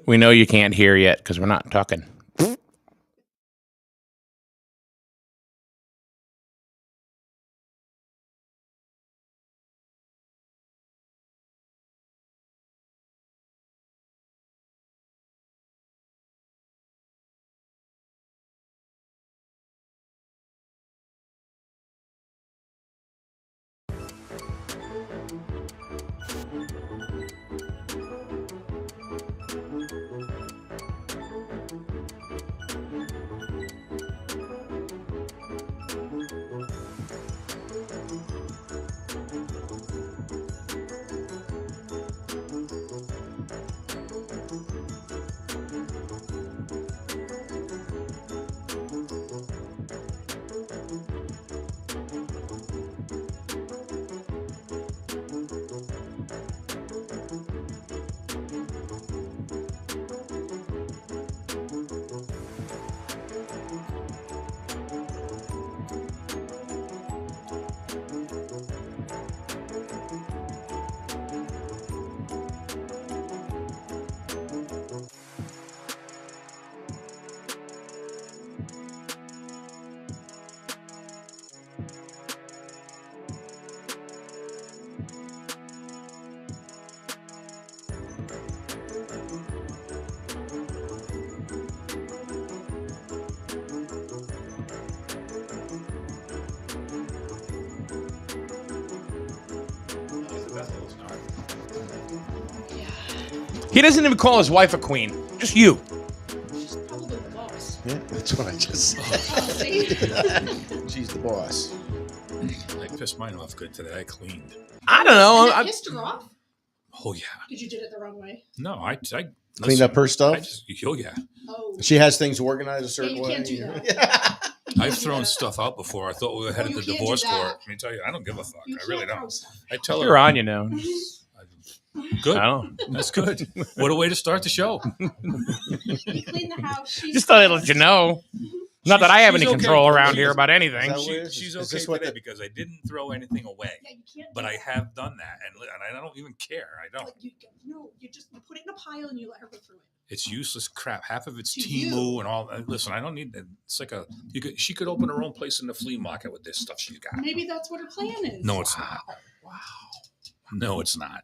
We know you can't hear yet because we're not talking. He doesn't even call his wife a queen. Just you. She's probably the boss. Yeah, that's what I just said. She's the boss. I pissed mine off good today. I cleaned. I don't know. And that pissed her off? Oh yeah. Did you did it the wrong way? No, I Cleaned up her stuff. Oh yeah. Oh. She has things organized a certain you way. can't do that. I've thrown stuff out before. I thought we were headed you to can't divorce do that. court. Let me tell you, I don't give a fuck. You I really can't throw don't. stuff. I tell You're her. on, you know. Good. I don't. That's good. What a way to start the show. You clean the house. She's Just thought I'd let you know. Not that I have any she's control okay. around here about anything. Is that what it is? She's Is okay this what today the- because I didn't throw anything away. Yeah, you can't. But do I that. have done that, and I don't even care. I don't. Like, you just put it in a pile and you let her go through it. It's useless crap. Half of it's To Temu and all. Listen, I don't need that. It's like she could open her own place in the flea market with this stuff she's got. Maybe that's what her plan is. No, it's not. Wow. No, it's not.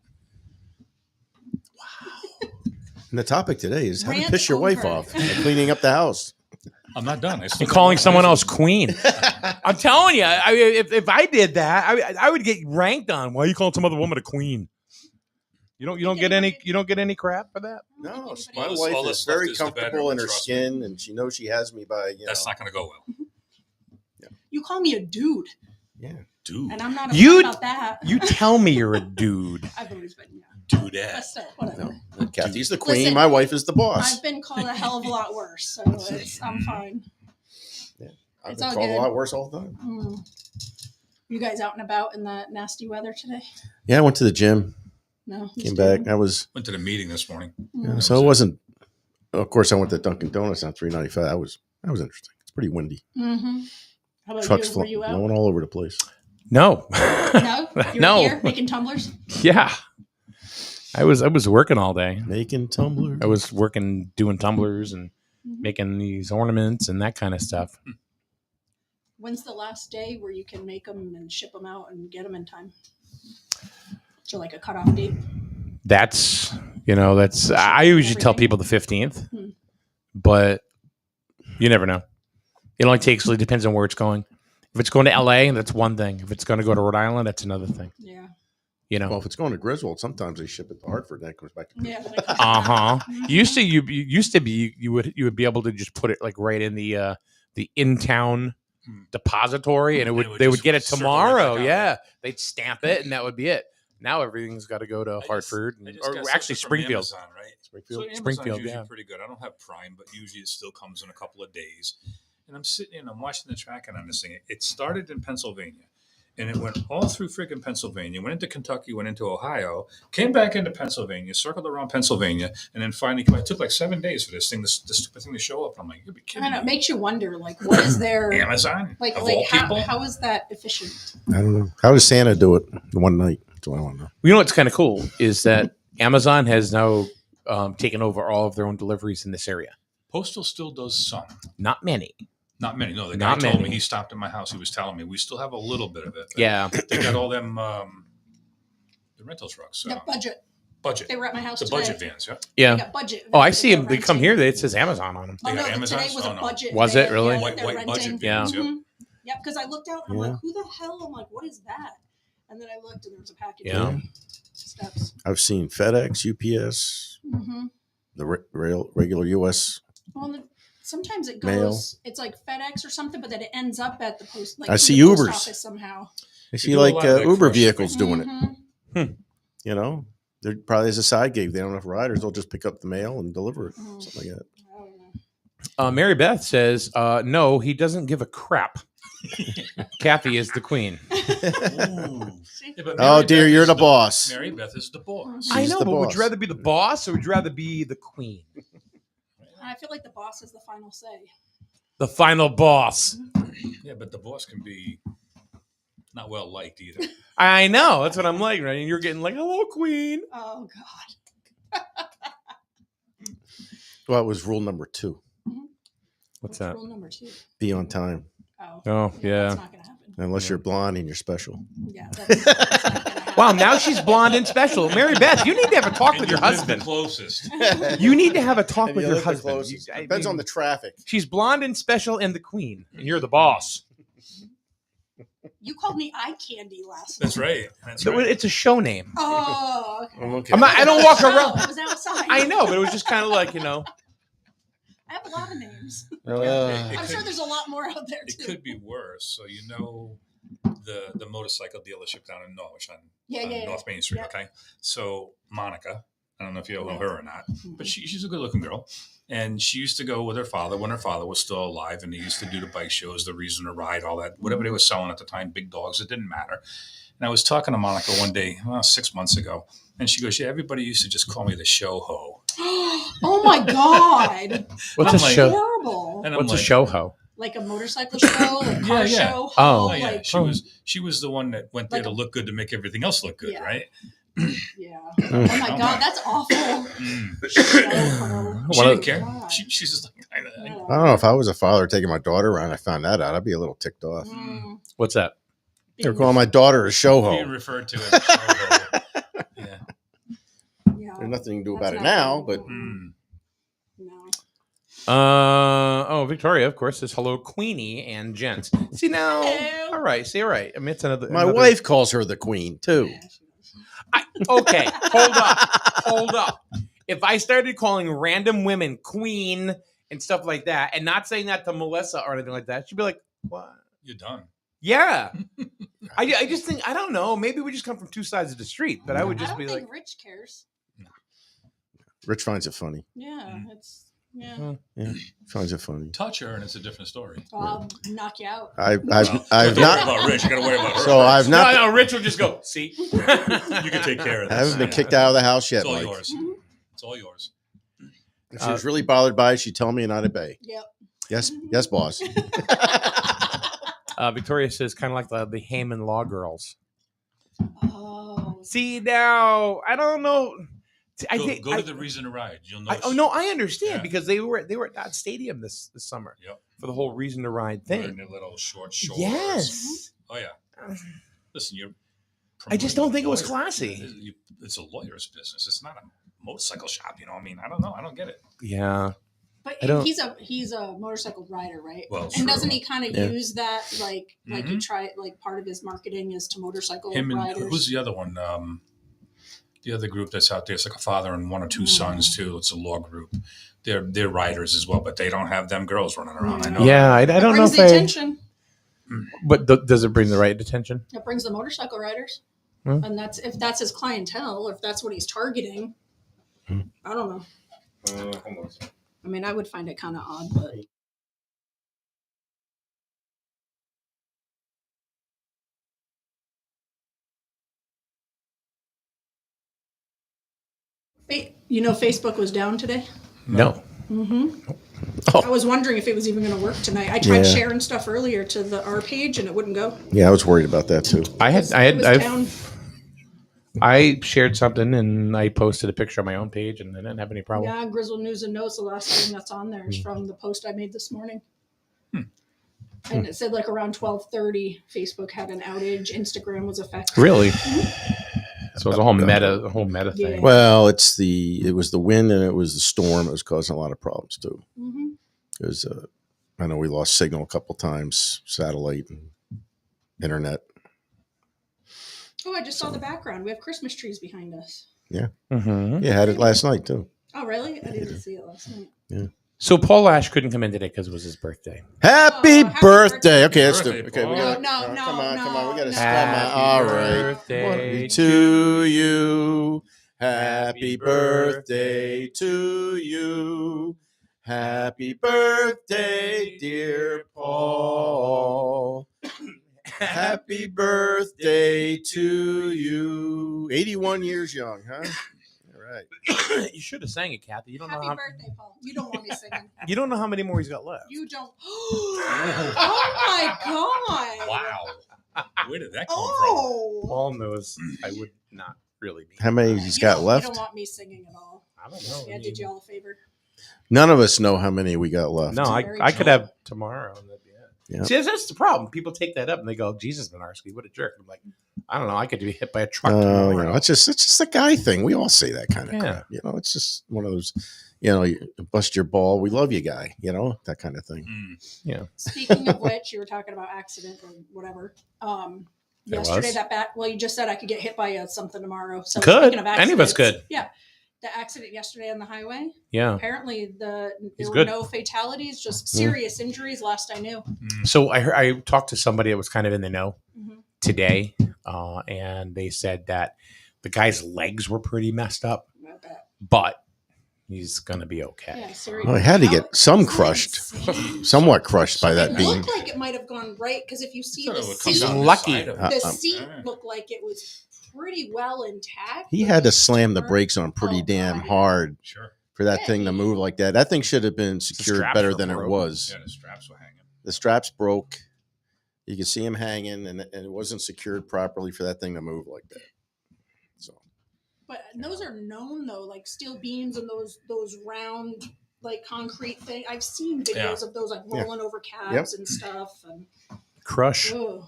And the topic today is how to Rant piss your wife over. off by cleaning up the house. I'm not done. And calling someone else queen. I'm telling you, if I did that, I would get ranked on. Why are you calling some other woman a queen? You don't get any crap for that. No, my All this- wife all is this very stuff is the comfortable in bedroom, her trust me. skin, and she knows she has me by. That's not going to go well, You call me a dude, Yeah. dude. and I'm not You- upset about that. You tell me you're a dude. I've always been, yeah. Do But that. still, whatever. No, Kathy's the queen. Listen, my wife is the boss. I've been called a hell of a lot worse, so I'm fine. I've it's been all called a good. lot worse all the time. You guys out and about in that nasty weather today? Yeah, I went to the gym, No. came back. I was Went to the meeting this morning. so it wasn't. Of course, I went to Dunkin' Donuts on 395. That was interesting. It's pretty windy. Mm-hmm. How about Trucks you? Were you out? blowing all over the place. No. No, you No. were here making tumblers. Yeah. I was working all day. Making tumblers. I was working doing tumblers and making these ornaments and that kind of stuff. When's the last day where you can make them and ship them out and get them in time? So like a cutoff date. That's I usually tell people the 15th, Hmm. but you never know. It only depends on where it's going. If it's going to LA, that's one thing. If it's going to go to Rhode Island, that's another thing. Yeah. You know. Well, if it's going to Griswold, sometimes they ship it to Hartford. Then it comes back to Yeah. Griswold. Used to be you would be able to just put it like right in the in town depository, and they would just get it circle tomorrow. right back out. Yeah, they'd stamp it, and that would be it. Now everything's got to go to Hartford, I just or got actually something from Springfield. Amazon, right? Springfield. So Amazon's Springfield, usually yeah. pretty good. I don't have Prime, but usually it still comes in a couple of days. And I'm sitting and I'm watching the tracking on this thing. It started in Pennsylvania, and it went all through freaking Pennsylvania, went into Kentucky, went into Ohio, came back into Pennsylvania, circled around Pennsylvania, and then finally came. It took like 7 days for this stupid thing to show up. I'm like, you'd be I kidding don't know. It me. makes you wonder, like, what is their Amazon, like of all people. how is that efficient? I don't know. How does Santa do it one night? That's what I want to know. You know what's kind of cool is that Amazon has now taken over all of their own deliveries in this area. Postal still does some. Not many. Not many. No, the guy Not told many. me, he stopped at my house. He was telling me we still have a little bit of it. Yeah. They got all them the rental trucks. The budget. Budget. They were at my house The today. budget vans, yeah. They Yeah. got budget. Oh, I vans see that them. they're They come renting. here. It says Amazon on them. Oh, They no, got Amazon? today was Oh, a no. budget. Was it van. really? Yeah, White they're budget renting. vans, Yeah. yeah. Mhm. Yep, because I looked out and I'm Yeah. like, who the hell? I'm like, what is that? And then I looked and there was a package. Yeah. of steps. I've seen FedEx, UPS, Mm-hmm. the regular US. Well, sometimes it Mail. goes, it's like FedEx or something, but then it ends up at the post. Like I through see the post Ubers. office somehow. I see do a like lot of that Uber commercial vehicles doing it. Mhm. You know, they're probably as a side gig. They don't have riders. They'll just pick up the mail and deliver it, Mhm. something like that. I don't know. Mary Beth says, no, he doesn't give a crap. Kathy is the queen. Ooh. See? Yeah, but Oh Mary dear, Beth you're is the boss. Mary Beth is the boss. I She's know, the but would boss. you rather be the boss or would you rather be the queen? I feel like the boss has the final say. The final boss. Yeah, but the boss can be not well liked either. I know. That's what I'm like, right? And you're getting like, hello, queen. Oh, God. Well, it was rule number 2: What's that? Rule number 2? be on time, Oh, Oh, yeah. That's not going to happen. unless you're blonde and you're special. Yeah. That's not gonna happen. Wow, now she's blonde and special. Mary Beth, you need to have a talk And with you your live husband. The closest. You need to have a talk And with you your live the husband. closest. You- I Depends mean, on the traffic. She's blonde and special and the queen. And you're the boss. You called me eye candy last That's night. right. That's So right. it's a show name. Oh, okay. Okay. I'm not, I don't walk Oh, around. it was outside. I know, but it was just kind of like, you know. I have a lot of names. It I'm could- sure there's a lot more out there It too. could be worse. So you know the motorcycle dealership down in Norwich on, Yeah, on yeah, yeah. North Main Street. Yeah. Okay, so Monica, I don't know if you know her or not, but Mhm. she's a good-looking girl, and she used to go with her father when her father was still alive, and they used to do the bike shows, the Reason to Ride, all that, whatever they were selling at the time, big dogs. It didn't matter. And I was talking to Monica one day, 6 months ago, and she goes, "Yeah, everybody used to just call me the show ho." Oh my God. What's I'm a like- show? Horrible. And I'm What's a like, show ho? Like a motorcycle show, like car Yeah. show. Oh. Oh yeah, Like, she was the one that went there Like to a- look good to make everything else look good, Yeah. right? yeah. Oh my God, that's awful. Mm. Show. She One didn't of- care. God. She's just like, I don't know if I was a father taking my daughter around. I found that out. I'd be a little ticked off. Mm. What's that? They're calling my daughter a show being ho. referred to as show. Yeah. Yeah. There's nothing you can do That's about it not now, good. but Mm. No. Victoria, of course, says hello, Queenie and gents. See now, Hello. all right. See, all right. I mean, it's another. my another- wife calls her the queen too. Yeah, she does. Okay, hold up. If I started calling random women queen and stuff like that, and not saying that to Melissa or anything like that, she'd be like, "What? You're done. Yeah." I just think I don't know. Maybe we just come from two sides of the street, but I would I just don't be think like, Rich cares. Rich finds it funny. Yeah, Mm. it's yeah. Yeah, finds it funny. Touch her, and it's a different story. I'll knock you out. I've Well, you I've gotta worry not. about Rich. You got to worry about her. So I've "No, not. no." Rich will just go, "See." You can take care of I this. haven't been kicked out of the house yet, It's all Mike. yours. Mhm. It's all yours. If she was really bothered by it, she'd tell me and I'd obey. Yep. Yes, boss. Victoria says, kind of like the Heyman Law Girls. Oh. See now, I don't know. See, I Go, think go I- to the Reason to Ride. You'll I, notice. oh no, I understand Yeah. because they were at Dodge Stadium this summer Yep. for the whole Reason to Ride Wearing thing. their little short shorts. Yes, Oh yeah. Listen, you're. I just don't think it was promoting a classy. lawyer. It's a lawyer's business. It's not a motorcycle shop. You know, I mean, I don't know. I don't get it. Yeah, But I don't- he's a motorcycle rider, right? Well, and true. doesn't he kind of Yeah. use that like he Mhm. try like part of his marketing is to motorcycle Him and riders? who's the other one? The other group that's out there. It's like a father and one or two sons too. It's a law group. They're riders as well, but they don't have them girls running around. I know. yeah. I It don't know brings if the I. attention. But does it bring the right attention? It brings the motorcycle riders, Hmm. and that's if that's his clientele, if that's what he's targeting. Hmm. I don't know. Hold on a second. I mean, I would find it kind of odd, but you know, Facebook was down today. No. Mm-hmm. Oh. I was wondering if it was even going to work tonight. I tried Yeah. sharing stuff earlier to our page, and it wouldn't go. Yeah, I was worried about that too. I It had was I've down. I shared something and I posted a picture on my own page, and I didn't have any problem. Yeah, Grizzle News and Notes. The last thing that's on there is from the post I made this morning. And it said like around 12:30, Facebook had an outage. Instagram was affected. Really? So it was a whole meta thing. Yeah. Well, it was the wind and it was the storm. It was causing a lot of problems too. Mm-hmm. It was, I know we lost signal a couple times, satellite and internet. Oh, I just saw the background. We have Christmas trees behind us. Mm-hmm. Yeah, had it last night too. Oh, really? I didn't see it last night. So Paul Ash couldn't come in today because it was his birthday. Happy happy birthday! Okay, let's Birthday, do. Okay, we Paul. got. No, come on. We got to no. stop. All right. Birthday To you. Happy birthday to you. Happy birthday, dear Paul. Happy birthday to you. 81 years young, huh? All right. You should have sang it, Kathy. You don't know Happy how birthday, Paul. You don't want me singing. you don't know how many more he's got left. You don't. Oh my god. Wow. Where did that come Oh. Paul knows I would not really be. How many he's You got don't- left? You don't want me singing at all. I don't know. Yeah, I did you all a favor. None of us know how many we got left. No, Very I could true. have tomorrow. And that'd be it. Yeah. See, that's the problem. People take that up and they go, "Jesus, Minarski, what a jerk." I'm like, I don't know. I could be hit by a truck You tomorrow. know, it's just a guy thing. We all say that kind of Yeah. crap. You know, it's just one of those, you bust your ball. We love you, guy. You know, that kind of thing. from? Speaking of which, you were talking about accident or whatever. There Yesterday, was? well, you just said I could get hit by something tomorrow. So Could. speaking of Any of us accidents- could. Yeah. The accident yesterday on the highway. Yeah. Apparently, there He's were good. no fatalities, just serious injuries. Last I knew. So I talked to somebody that was kind of in the know Mhm. today, and they said that the guy's legs were pretty messed up, I bet. but he's gonna be okay. Yeah, serious. Well, he had to get some Isn't that crushed, insane? somewhat crushed by It that beam. looked like it might have gone right because if you see Thought the it would come seat, down the lucky. side of it. the Uh, seat yeah. looked like it was pretty well intact. He but had to just slam the turned. brakes on pretty Oh, damn God, yeah. hard Sure. for that Yeah, thing to he- move like that. That thing should have been secured straps better were than it broken. was. Yeah, the straps were hanging. The straps broke. You could see him hanging, and it wasn't secured properly for that thing to move like that. So But those are known though, like steel beams and those round like concrete thing. I've seen videos of those like Yeah. rolling over cabs and stuff. And Crush. ugh.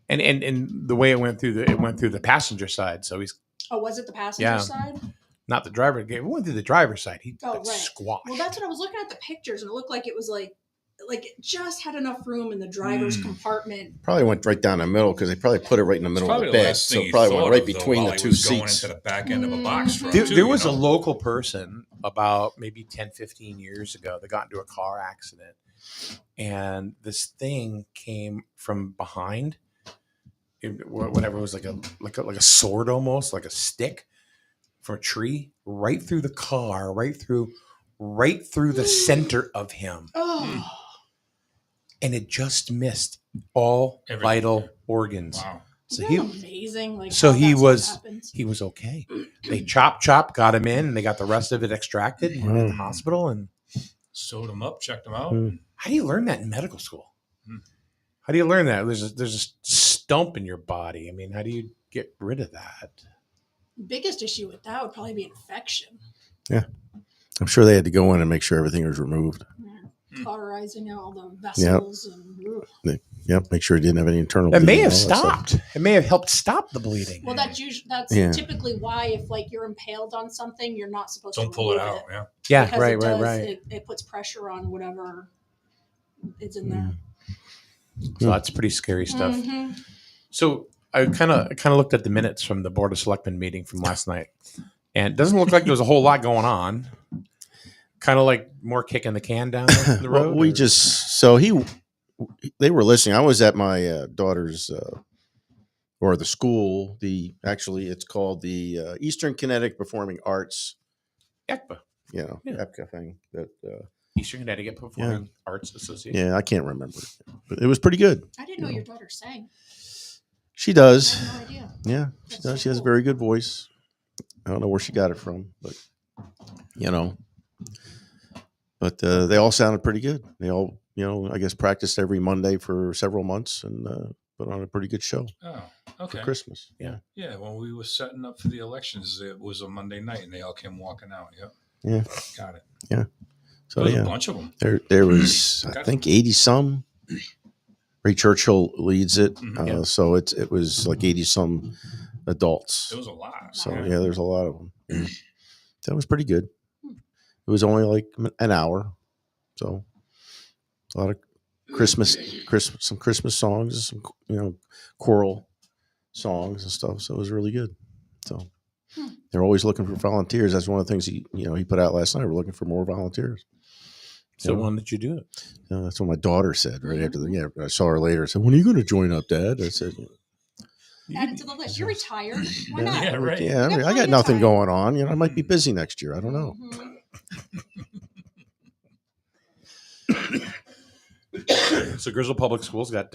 And the way it went through the passenger side. So he's Oh, was it the passenger Yeah. side? not the driver. It went through the driver's side. He Oh, got right. squashed. Well, that's what I was looking at the pictures, and it looked like it was like it just had enough room in the driver's compartment. probably went right down the middle because they probably put it right in the middle of Probably the the bed. last So thing it he probably thought went right of, though, between while the he two was going seats. into the back end of a box truck. There, too, there you was a know? local person about maybe 10, 15 years ago that got into a car accident. And this thing came from behind. Whatever it was, like a sword almost, like a stick from a tree, right through the car, right through the center of him. Oh, And it just missed all Everything. vital organs. Wow. So isn't that amazing. Like so how he that stuff was- happens? he was okay. They chop, got him in, and they got the rest of it extracted and went to the hospital. And Sewed them up, checked them out. Mm. how do you learn that in medical school? Hmm. How do you learn that? There's a stump in your body. I mean, how do you get rid of that? Biggest issue with that would probably be infection. I'm sure they had to go in and make sure everything was removed. Cauterizing out all the vessels and ugh. Yep, make sure it didn't have any internal. It may bleeding have and all that stuff. stopped. It may have helped stop the bleeding. Well, that's Yeah. typically why if like you're impaled on something, you're not supposed Don't to pull it remove out. Yeah. Yeah, Because right, it does, right. It puts pressure on whatever is in there. So that's pretty scary stuff. Mhm. So I kind of looked at the minutes from the Board of Selectmen meeting from last night, and it doesn't look like there was a whole lot going on. Kind of like more kicking the can down the Well, road. we or- just they were listening. I was at my daughter's or the school. It's called the Eastern Connecticut Performing Arts. ECPA, Yeah. EPCA thing. That Eastern Connecticut Performing Arts Association. yeah, I can't remember, but it was pretty good. I didn't know your daughter sang. She I does. had no idea. Yeah, she That's does. so She has a cool. very good voice. I don't know where she got it from, but you know. But they all sounded pretty good. They all, I guess practiced every Monday for several months, and put on a pretty good show Oh, for okay. Christmas. Yeah. Yeah, when we were setting up for the elections, it was a Monday night, and they all came walking out. Yep. Yeah. Got it. So There was yeah, a bunch of them. there was I think 80 some. Ray Churchill leads it, Mhm. Yeah. so it was like 80 some adults. There was a lot. So yeah, there's a lot of them. That was pretty good. It was only like an hour, so a lot of some Christmas songs, some choral songs and stuff. So it was really good. So they're always looking for volunteers. That's one of the things he put out last night. We're looking for more volunteers. So Yeah. why don't you do it? That's what my daughter said right after I saw her later. I said, "When are you going to join up, Dad?" I said, Add it to the list. You're retired. Why not? Yeah, right. "Yeah, You got I plenty got of nothing time. going on. I might be busy next year. I don't know." Mhm. So Grizzle Public Schools got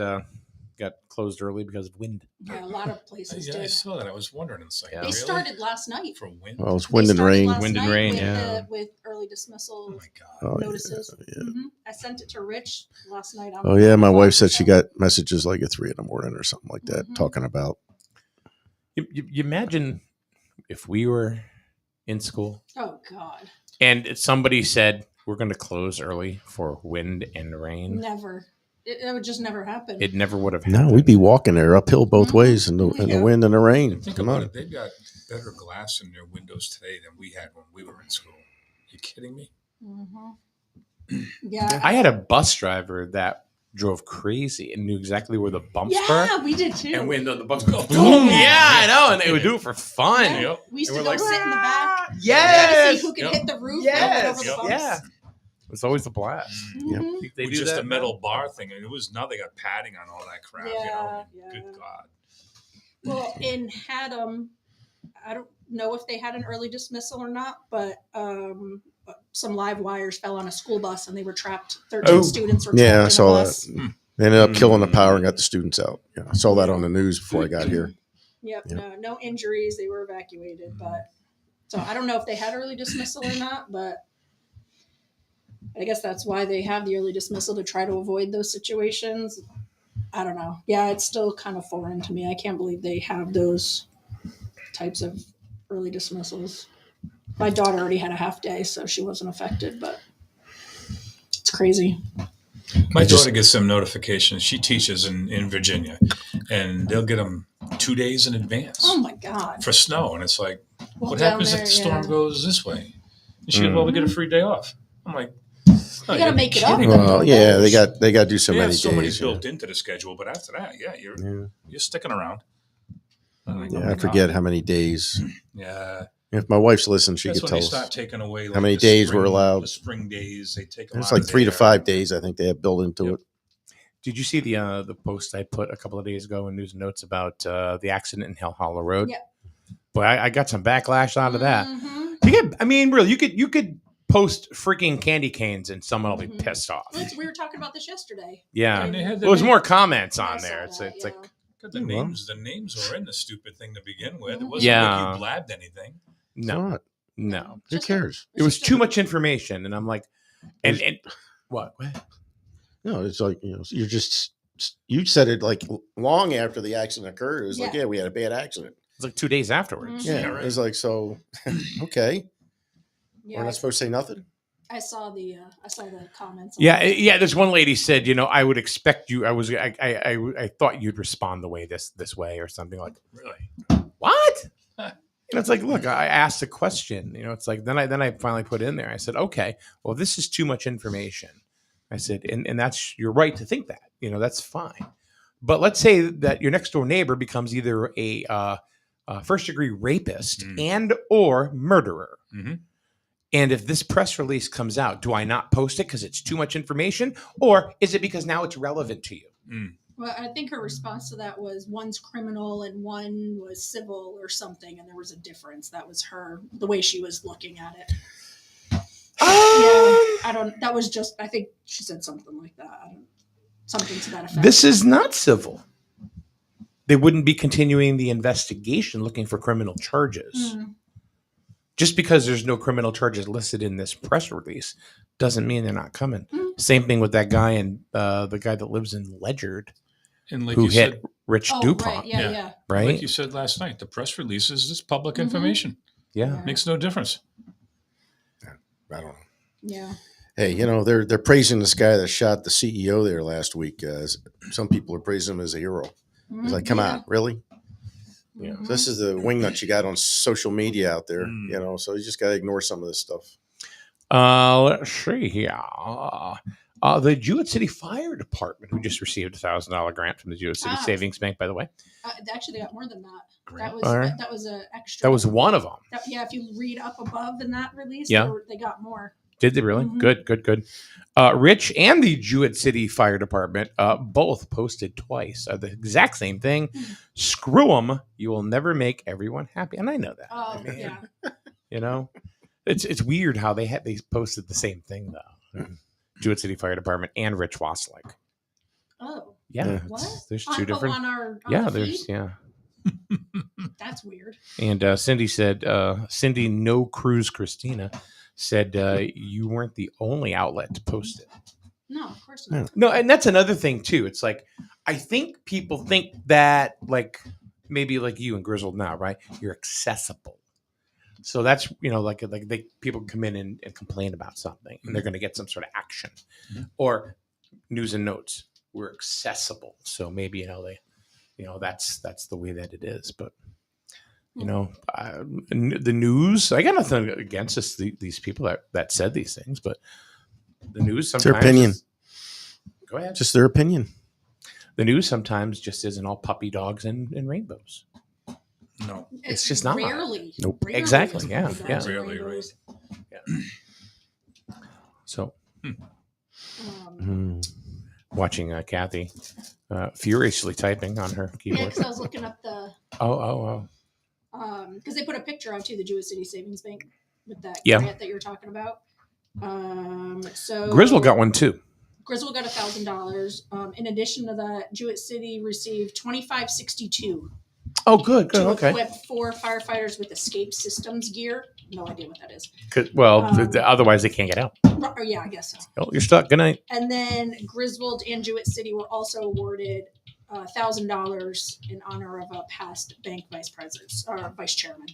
closed early because of wind. Yeah, a lot of places Yeah, I did. saw that. I was wondering. It's like, Yeah. They really? started last night. For wind. Well, it's They wind and started rain. last Wind and night rain, with, yeah. with early dismissal Oh my god. Oh, notices. yeah. Mhm. I sent it to Rich last night. Oh yeah, my wife said she got messages like at 3 a.m. or something like that, Mhm. talking about. You imagine if we were in school Oh God, and somebody said we're going to close early for wind and rain. never. It would just never happen. It never would have happened. No, we'd be walking there uphill both Mhm. ways in the Yeah. wind and the rain. Think Come about on. it. They've got better glass in their windows today than we had when we were in school. You kidding me? Mhm. Yeah. I had a bus driver that drove crazy and knew exactly where the bumps were. Yeah, we did too. And when the bus would go Boom. boom, yeah, I know, and they would do it for fun. Yeah. Yep. We used And to we're go like, sit in the back. to Yes, see who could Yep. hit the roof. Yes. Over the Yep. bumps. yeah. It's always a blast. Mhm. They With do just that a metal bar thing, and it was now they got padding on all that crap. Yeah, Good yeah. God. Well, in Haddam, I don't know if they had an early dismissal or not, but some live wires fell on a school bus and they were trapped. 13 Oh. students were trapped Yeah, I in a saw bus. that. They ended up killing the power and got the students out. Yeah, I saw that on the news before I got here. Yep, Yeah. no injuries. They were evacuated, but so I don't know if they had early dismissal or not, but I guess that's why they have the early dismissal to try to avoid those situations. I don't know. Yeah, it's still kind of foreign to me. I can't believe they have those types of early dismissals. My daughter already had a half day, so she wasn't affected, but it's crazy. My daughter gets some notifications. She teaches in Virginia, and they'll get them 2 days in advance Oh my God. for snow. And it's like, Well, what down happens there, if the storm yeah. goes this way? And she goes, well, we get a free day off. I'm like, You oh, gotta you're make it up. kidding me. Well, yeah, they got to do so They many have so many days. built into the schedule, but after that, yeah, Yeah. you're sticking around. I'm like, oh Yeah, my I forget God. how many days. Yeah, If my wife's listening, she that's could when tell they start us. taking away like How many the days were spring- allowed? The spring days they take. It's like 3 to 5 days. I think they have built into Yep. it. Did you see the post I put a couple of days ago in News and Notes about the accident in Hell Hollow Road? Yeah. Boy, I got some backlash out of that. Mhm. You get, I mean, really, you could post freaking candy canes and someone will be Mhm. pissed off. We were talking about this yesterday. Yeah, And they had there was name- more comments I on saw there. It's that, it's yeah. like The Well. names, the names were in the stupid thing to begin with. It Mhm. wasn't Yeah. like you blabbed anything. It's no, not. no. Who Just- cares? It was just too a- much information, and I'm like, and what? No, it's like you're just. You said it like long after the accident occurred. It was like, Yeah. yeah, we had a bad accident. It's like 2 days afterwards. Mhm. Yeah, Yeah, right. it was like so. Okay, Yeah, we're not supposed to say nothing. I saw the comments. on Yeah, that. yeah. There's one lady said, I would expect you. I thought you'd respond the way this way or something like. Really? What? It's like, look, I asked a question. It's like then I finally put in there. I said, okay, well, this is too much information. I said, and that's you're right to think that. That's fine. But let's say that your next door neighbor becomes either a first degree rapist and or murderer. Mhm. And if this press release comes out, do I not post it because it's too much information, or is it because now it's relevant to you? Well, I think her response to that was one's criminal and one was civil or something, and there was a difference. That was the way she was looking at it. Yeah, I don't. That was just. I think she said something like that. Something to that effect. This is not civil. They wouldn't be continuing the investigation looking for criminal charges. Mm. Just because there's no criminal charges listed in this press release doesn't mean they're not coming. Mm. Same thing with that guy and the guy that lives in Ledyard. And like who you hit said, Rich Oh, DuPont, right. Yeah, Yeah. yeah. right? like you said last night, the press release is just public Mhm. information. Yeah. Yeah. Makes no difference. I don't know. Yeah. Hey, they're praising this guy that shot the CEO there last week. Some people are praising him as a hero. It's like, come on, really? Yeah. Mhm. This is the wingnut you got on social media out there. Mm. So you just got to ignore some of this stuff. Let's see here. The Jewett City Fire Department, who just received a $1,000 grant from the Jewett City Ah. Savings Bank, by the way. Actually, they got more than that. Grant. That Alright. was a extra. That was one of them. Yeah, if you read up above in that release, Yeah. they got more. Did they really? Mhm. Good. Rich and the Jewett City Fire Department both posted twice the exact same thing. Screw them. You will never make everyone happy. And I know that. Oh, I mean, yeah. It's weird how they posted the same thing, though. Jewett City Fire Department and Rich Waslick. Oh, Yeah. Yeah. what? There's two different. On our Yeah, the there's, feed? yeah. That's weird. And Cindy said, Cindy No Cruz Christina said, you weren't the only outlet to post it. No, of course not. No, and that's another thing too. It's like I think people think that like maybe like you and Grizzled now, right? You're accessible. So that's like people come in and complain about something and they're going to get some sort of action, or news and notes. We're accessible, so maybe that's the way that it is. But the news. I got nothing against these people that said these things, but the news sometimes. It's their opinion. Go ahead. Just their opinion. The news sometimes just isn't all puppy dogs and rainbows. No. It's just not. Rarely. Nope. Rarely Exactly, is yeah, puppy dogs yeah. and Rarely, rainbows. So Um, watching Kathy furiously typing on her yeah, keyboard. because I was looking up the Oh. because they put a picture onto the Jewett City Savings Bank with that Yeah. grant that you're talking about. So Grizzle got one too. Grizzle got $1,000. In addition to that, Jewett City received $2,562 Oh, good. to Okay. equip 4 firefighters with escape systems gear. No idea what that is. Otherwise they can't get out. Or, yeah, I guess so. Oh, you're stuck. Good night. And then Griswold and Jewett City were also awarded $1,000 in honor of a past bank vice chairman,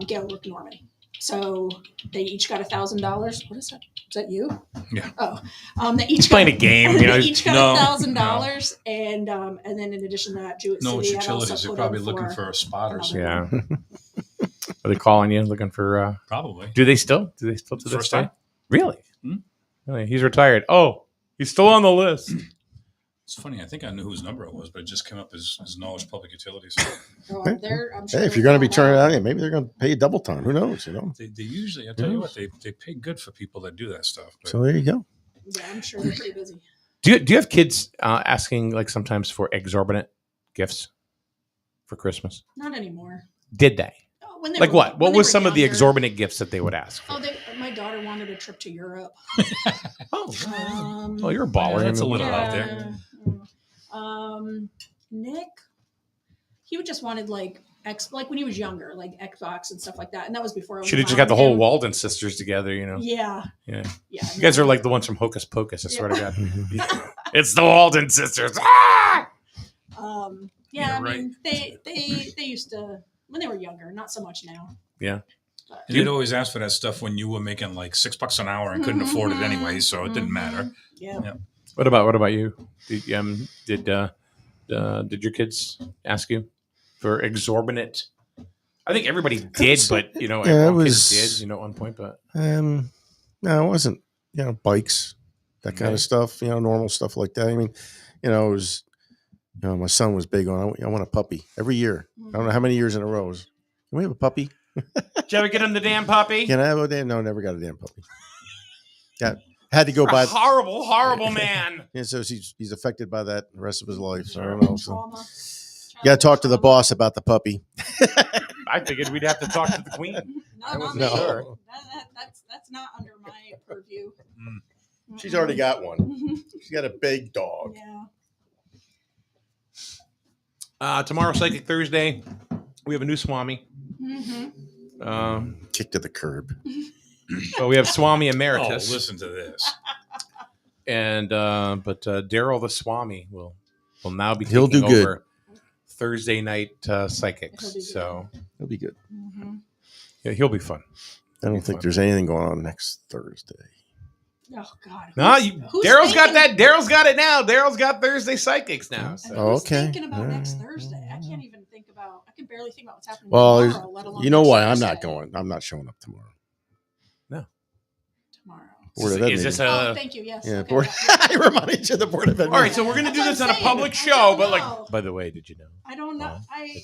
Gail Rook Norman. So they each got $1,000. What is that? Is that you? Yeah. Oh, they each Playing got, a game. They each got No, $1,000, and then in addition to that, Jewett No, it's City had also utilities. They're put probably in looking for a spot or another- something. Yeah. Are they calling you looking for? Probably. Do they still? Do they still to this First day? time. Really? Hmm? Really? He's retired. Oh, he's still on the list. It's funny. I think I knew whose number it was, but it just came up as Knowledge Public Utilities. Oh, I'm sure Hey, if they you're going to be found turning out. it out, maybe they're going to pay you double time. Who knows? They usually, I tell you what, they pay good for people that do that stuff. But So there you go. Yeah, I'm sure they're pretty busy. Do you have kids asking like sometimes for exorbitant gifts for Christmas? Not anymore. Did they? Oh, when they Like were- what? when What they was were some of the younger. exorbitant gifts that they would ask for? Oh, my daughter wanted a trip to Europe. Oh, well, you're a baller. Yeah, that's I a mean, little what- out there. Nick, he would just wanted like when he was younger, like Xbox and stuff like that, and that was before. I was Should have just got the around whole him. Walden sisters together, Yeah, Yeah. yeah. You guys are like the ones from Hocus Pocus, I swear to God. Mhm. It's the Walden sisters. Ah! Yeah, I You're mean, they used to when they were younger, not so much now. Yeah. But, And they'd always ask for that stuff when you were making like $6 an hour and couldn't afford it anyway, so it didn't matter. Yeah. What about you? Did your kids ask you for exorbitant? I think everybody did, but all it kids was- did, at one point. But No, it wasn't, bikes, that kind Okay. of stuff, normal stuff like that. I mean, it was, my son was big on, I want a puppy every year. I don't know how many years in a row. Can we have a puppy? did you ever get him the damn puppy? Can I have a damn? No, never got a damn puppy. Yeah. Had to go You're a by. horrible, horrible man. Yeah, so he's affected by that the rest of his life. So I don't know. So. Trauma. You got to talk to the boss about the puppy. I figured we'd have to talk to the queen. No, I not wasn't me. sure. That's not under my purview. She's already got one. She's got a big dog. Yeah. Tomorrow, Psychic Thursday, we have a new Swami. Mm-hmm. Kick to the curb. So we have Swami Oh, Emeritus. listen to this. And but Daryl the Swami will will now be He'll taking do good. over Thursday night He'll psychics. be So It'll be good. Mm-hmm. yeah, he'll be fun. I don't Be think fun. there's anything going on next Thursday. Oh God. No, Who's Daryl's got thinking- that. Daryl's got it now. Daryl's got Thursday psychics now. And So. Oh, who's okay. thinking about next Yeah. Thursday? I can't even think about. I can barely think about what's happening Well, tomorrow. Let alone you know next why I'm not Thursday. going. I'm not showing up tomorrow. Tomorrow. Board of Ed Is this meeting. Oh, a? thank you. Yes. Yeah, okay, board. yeah. I reminded you of the Board of Ed. All right, meeting. so we're gonna do That's this what on a I'm public saying. show, I but don't like, know. by the way, did you know? I don't know. Well, I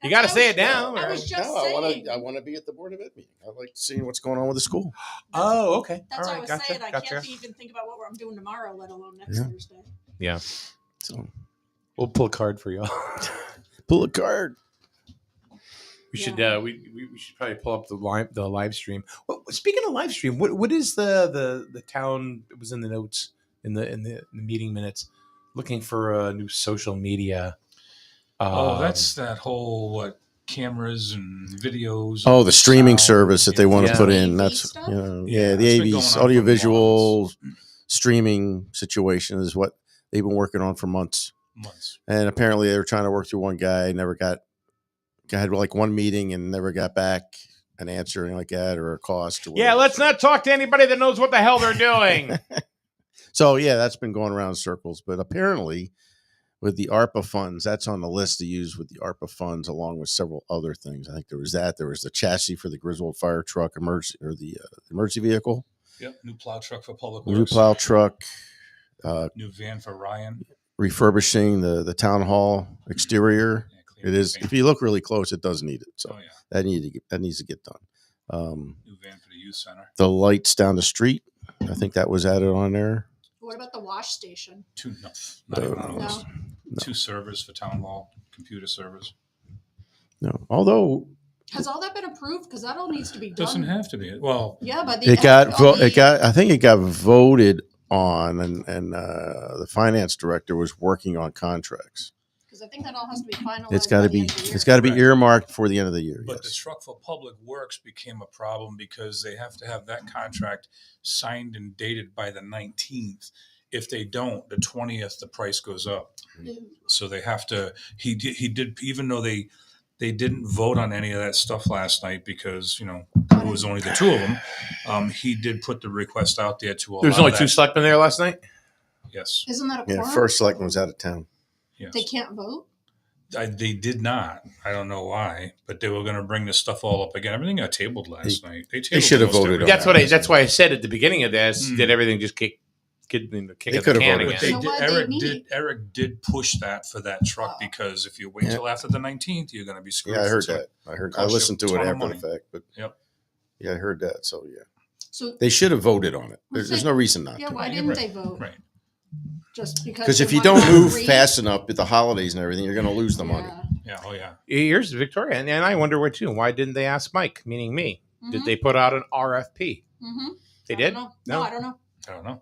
You gotta I say was- it now. I was just No, saying. I want to be at the Board of Ed meeting. I like seeing what's going on with the school. Oh, okay. That's All what I right, was gotcha, saying. I gotcha. can't even think about what I'm doing tomorrow, let alone next Yeah. Thursday. Yeah, So we'll pull a card for y'all. pull a card. We should Yeah. we should probably pull up the live stream. Well, speaking of live stream, what is the town? It was in the notes in the meeting minutes, looking for a new social media. That's that whole cameras and videos. Oh, and the streaming sound, service that they want to Yeah. put in. AV That's stuff? the Yeah, it's been going AV's on for audiovisual streaming situation is what they've been working on for months. months. And apparently they were trying to work through one guy, never had like one meeting and never got back an answer or anything like that or a cost. Or Yeah, whatever. let's not talk to anybody that knows what the hell they're doing. So yeah, that's been going around in circles. But apparently, with the ARPA funds, that's on the list to use with the ARPA funds, along with several other things. I think there was that. There was the chassis for the Griswold fire truck, emergency or the emergency vehicle, Yep. New plow truck for public new works. plow truck, New van for Ryan. refurbishing the town hall exterior. Yeah, clean It the is. paint. If you look really close, it does need it. So Oh yeah. that needs to get done. New van for the youth center. The lights down the street. I think that was added on there. What about the wash station? Not even one of No. those. No. 2 servers for town hall, computer servers. No, although Has all that been approved? Because that all needs to be done. Doesn't have to be. Well, Yeah, but the it got all the- it got. I think it got voted on, and the finance director was working on contracts. because I think that all has to be finalized. It's got to by the be. end of the year. It's got to be Right. earmarked for the end of the year. but the Yes. truck for public works became a problem because they have to have that contract signed and dated by the 19th. If they don't, the 20th, the price goes up. So they have to. He did. Even though they didn't vote on any of that stuff last night because it was only the 2 of them. He did put the request out there to allow. There's only that. 2 selectmen there last night. Yes. Isn't that a Yeah. quorum? First selectman was out of town. Yes. They can't vote. They did not. I don't know why, but they were going to bring this stuff all up again. Everything got tabled last night. They should have almost voted on everything. That's what That's why I said at the beginning of this. Mm. Did everything just kick in the kick They of the could have can voted. again? But they So did, why'd they meet? Eric did push that for that truck Oh. because if you wait Yeah. till after the 19th, you're going to be screwed. Yeah, I heard So- that. I cost you listened to a it ton of after the money. fact, but Yep. yeah, I heard that. So yeah, So they should have voted on it. Well, There's say- no reason not yeah, to. why You're didn't right. they vote? Right. Just because? Because they if you wanted don't to move agree? fast enough with the holidays and everything, you're going to lose the money. Yeah. Yeah. Oh yeah. Here's Victoria, and I wonder why too. Why didn't they ask Mike, meaning me? Did Mhm. they put out an RFP? Mm-hmm. They I did. don't know. No, I don't know. I don't know.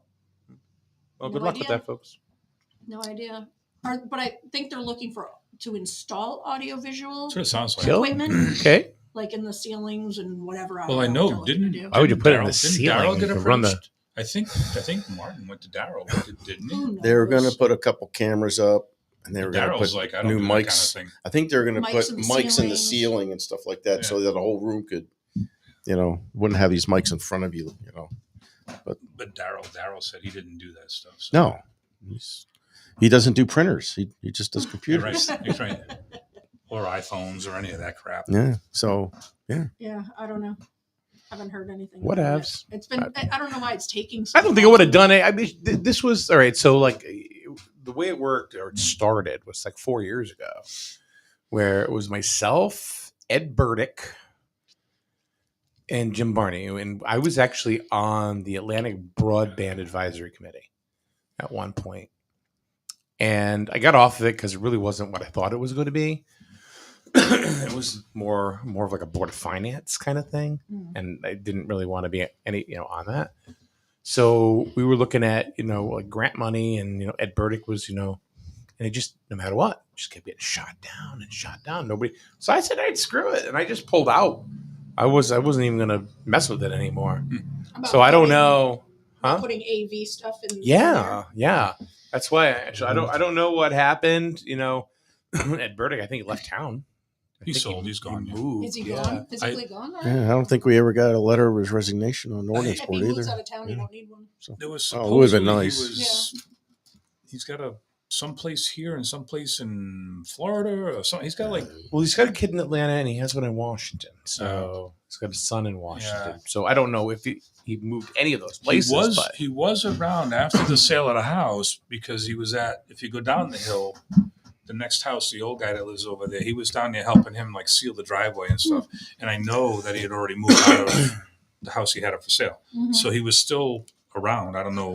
Well, No good luck with idea. that, folks. No idea. But I think they're looking to install audiovisual That's what it sounds like. Chill. equipment, Okay. like in the ceilings and whatever. Well, I don't know. what they're looking to Didn't do. Why would you put it in Darryl- the didn't ceiling Darryl get to run the- approached? I think Martin went to Darryl, didn't he? Who They were going to knows? put a couple cameras up, and they were going to Darryl's put like, I don't new do that kind of mics. thing. I think they're going to Mics put in the mics in the ceilings. ceiling and stuff like that, Yeah. so that the whole room could, wouldn't have these mics in front of you. But Darryl said he didn't do that stuff. So. No, he doesn't do printers. He just does You're computers. right. He's right. Or iPhones or any of that crap. Yeah. So Yeah, I don't know. Haven't heard anything. What about ifs? it. It's been. I don't know why it's taking. So I don't think I long. would have done it. I mean, this was all right. So, like, the way it worked or it started was like 4 years ago, where it was myself, Ed Burdick, and Jim Barney, and I was actually on the Atlantic Broadband Advisory Committee at one point, and I got off of it because it really wasn't what I thought it was going to be. It was more of like a board of finance kind of thing, Mm. and I didn't really want to be any on that. So we were looking at like grant money, and Ed Burdick was and it just no matter what, just kept getting shot down and shot down. Nobody. So I said, "I'd screw it," and I just pulled out. I wasn't even gonna mess with it anymore. About So I don't putting- know. about Huh? Putting AV stuff in. Yeah, yeah. That's why I don't know what happened. You know, Ed Burdick, I think he left town. I He's think sold. He's gone. He Yeah. moved. Is he yeah. gone? Physically gone? Already? Yeah, I don't think we ever got a letter of his resignation on the ordinance If board he moves either. out of town, you Yeah. don't need one. So, There was Oh, it would've been supposedly nice. He's got someplace here and someplace in Florida or something. He's got like Well, he's got a kid in Atlanta and he has one in Washington. So he's got a son in Washington. Yeah. So I don't know if he moved any of those places. he was around after the sale of the house because he was if you go down the hill, the next house, the old guy that lives over there, he was down there helping him like seal the driveway and stuff. And I know that he had already moved out of the house he had up for sale. Mhm. So he was still around. I don't know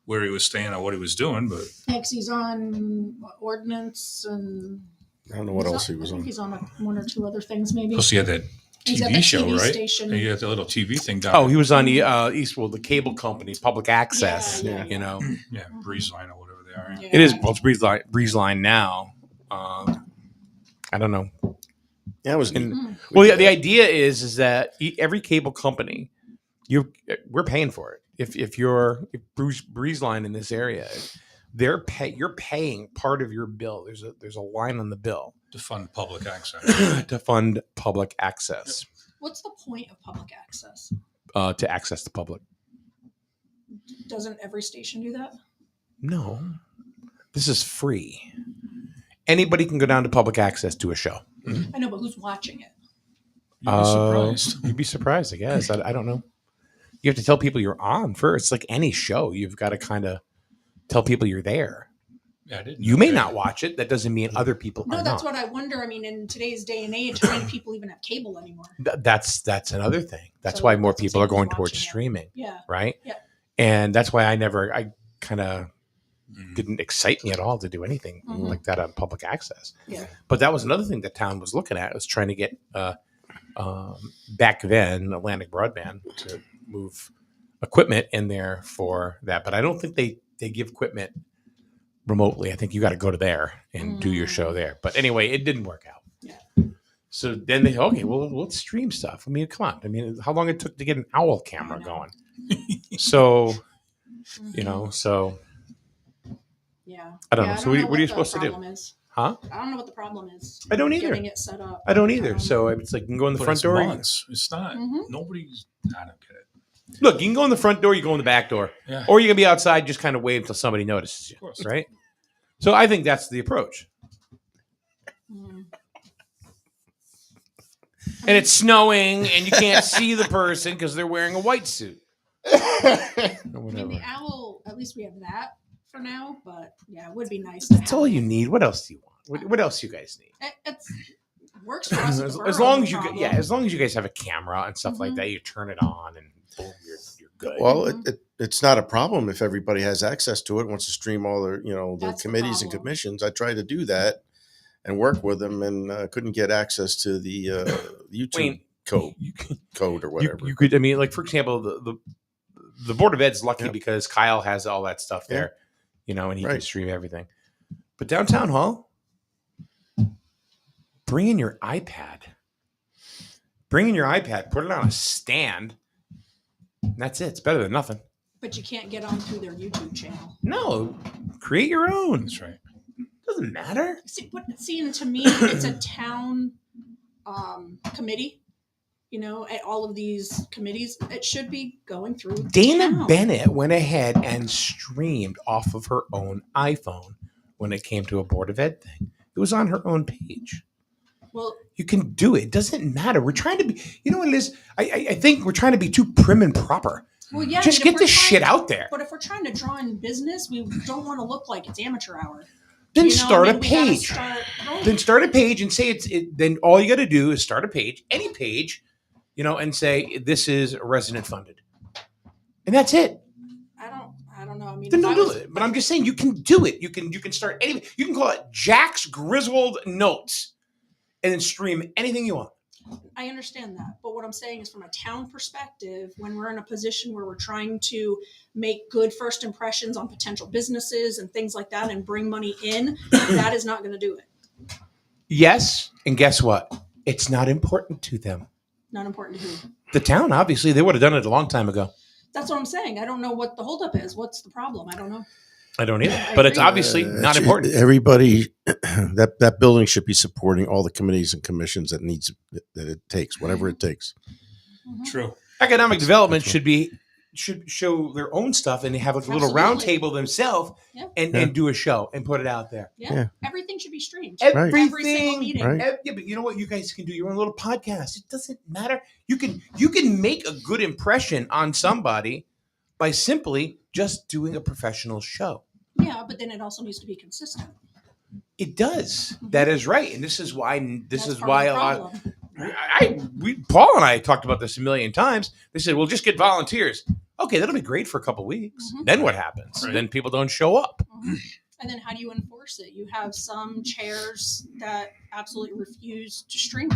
where he was staying or what he was doing, but Thanks. He's on ordinance and I don't know what else he was I think on. he's on one or two other things maybe. plus he had that He's at TV the show, TV right? station. And he had the little TV thing down Oh, there. he was on the the cable company, public access. Yeah. You know, Yeah, Breeze Line or whatever they are. Yeah. Yeah. it is. Well, it's Breeze Line now. I don't know. Yeah, it was. And- Mhm. Well, yeah, the idea is that every cable company, we're paying for it. If Breeze Line in this area, you're paying part of your bill. There's a line on the bill To fund public access. to fund public access, What's the point of public access? to access the public. Doesn't every station do that? No, this is free. Anybody can go down to public access to a show. I know, but who's watching it? You'd be surprised. You'd be surprised, I guess. I don't know. You have to tell people you're on first. Like any show, you've got to kind of tell people you're there. Yeah, I didn't. You know may that. not watch it. That doesn't mean other people No, are that's not. what I wonder. I mean, in today's day and age, how many people even have cable anymore? That's another thing. That's So why more that's people are who's going towards watching it. streaming, Yeah. right? Yeah. And that's why I kind of Mhm. didn't excite me at all to do anything Mhm. like that on public access. Yeah. But that was another thing the town was looking at, was trying to get back then Atlantic Broadband to move equipment in there for that. But I don't think they give equipment remotely. I think you got to go to there and do your show there. But anyway, it didn't work out. Yeah. So then they okay, well, let's stream stuff. I mean, come on. I mean, how long it took to get an owl camera I know. going? So Mhm. you know, so Yeah. I don't know. Yeah, So what are you the supposed to do? problem is. huh? I don't know what the problem is. I don't either. Getting it set up. I don't either. So it's like you can go in the But front it's door. months. It's not. Mhm. Nobody's. I don't get it. Look, you can go in the front door, you go in the back door, Yeah. or you can be outside, just kind of wait until somebody notices you, Of course. right? So I think that's the approach. Mhm. And it's snowing, and you can't see the person because they're wearing a white suit. Or I mean, whatever. the owl. At least we have that for now. But yeah, it would be nice. To That's have all it. you need. What else do you want? What else you guys need? It's works for us. As long as as long as you guys have a camera and stuff like Mhm. that, you turn it on and boom, you're good. Well, Mhm. it's not a problem if everybody has access to it, wants to stream all their, the That's the committees and problem. commissions. I tried to do that and work with them and couldn't get access to the YouTube Wayne, code you can, or whatever. you could. I mean, like for example, the Board of Ed's lucky Yeah. because Kyle has all that stuff Yeah. there, and he can Right. stream everything. But downtown hall, bring in your iPad. Bring in your iPad. Put it on a stand. And that's it. It's better than nothing. But you can't get on through their YouTube channel. No, create your own. That's right. Doesn't matter. See, and to me, it's a town committee. At all of these committees, it should be going through Dana town. Bennett went ahead and streamed off of her own iPhone when it came to a Board of Ed thing. It was on her own page. Well, You can do it. It doesn't matter. We're trying to be, you know what it is? I think we're trying to be too prim and proper. yeah. Just I mean, if get we're this trying- shit out there. But if we're trying to draw in business, we don't want to look like it's amateur hour. Then You know, start I mean, a we gotta page. start growing. Then start a page and say then all you got to do is start a page, any page, and say this is resident funded. And that's it. I don't know. I mean, Then if I don't do was- it. But I'm just saying you can do it. You can start any. You can call it Jack's Griswold Notes, and then stream anything you want. I understand that. But what I'm saying is from a town perspective, when we're in a position where we're trying to make good first impressions on potential businesses and things like that and bring money in, that is not going to do it. Yes, and guess what? It's not important to them. Not important to who. The town, obviously, they would have done it a long time ago. That's what I'm saying. I don't know what the holdup is. What's the problem? I don't know. I don't either. But it's agree. obviously not important. Everybody, that building should be supporting all the committees and commissions that it takes, whatever it takes. Mhm. True. Economic development should show their own stuff and have like a little round Absolutely. table themselves Yeah. and do a show and put it out there. Yeah. Yeah. Everything should be streamed. Right. Every single meeting. Right. Yeah, but you know what? You guys can do your own little podcast. It doesn't matter. You can make a good impression on somebody by simply just doing a professional show. Yeah, but then it also needs to be consistent. It does. That is right, and this is why That's part of the problem. Paul and I talked about this a million times. They said, "We'll just get volunteers." Okay, that'll be great for a couple weeks. Mhm. Then what happens? Right. Then people don't show up. Mhm. And then how do you enforce it? You have some chairs that absolutely refuse to stream.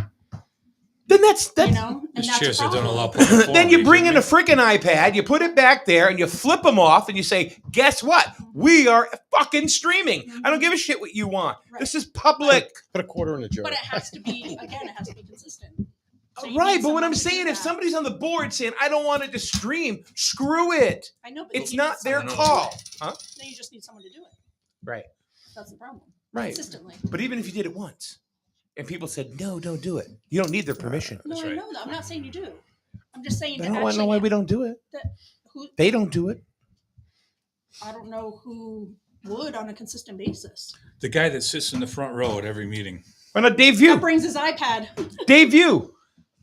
Then that's You know, and There's that's chairs a that don't problem. allow public forum. then you bring in a kidding me? freaking iPad, you put it back there, and you flip them off, and you say, "Guess what? We are fucking streaming. I don't give a shit what you want. Right. This is public." Put a quarter in a jar. But it has to be, again, it has to be consistent. So you Right, need but what I'm someone to do saying, if that. somebody's on the board saying, "I don't want it to stream," screw it. I know, but It's you not need their someone to call. do it. Huh? Then you just need someone to do it. Right. That's the problem. Right. Consistently. But even if you did it once and people said, "No, don't do it," you don't need their permission. No, That's I right. know that. I'm not saying you do. I'm just saying I to don't want to know actually why we don't do it. who They don't do it. I don't know who would on a consistent basis. The guy that sits in the front row at every meeting. Why not Dave That View? brings his iPad. Dave View.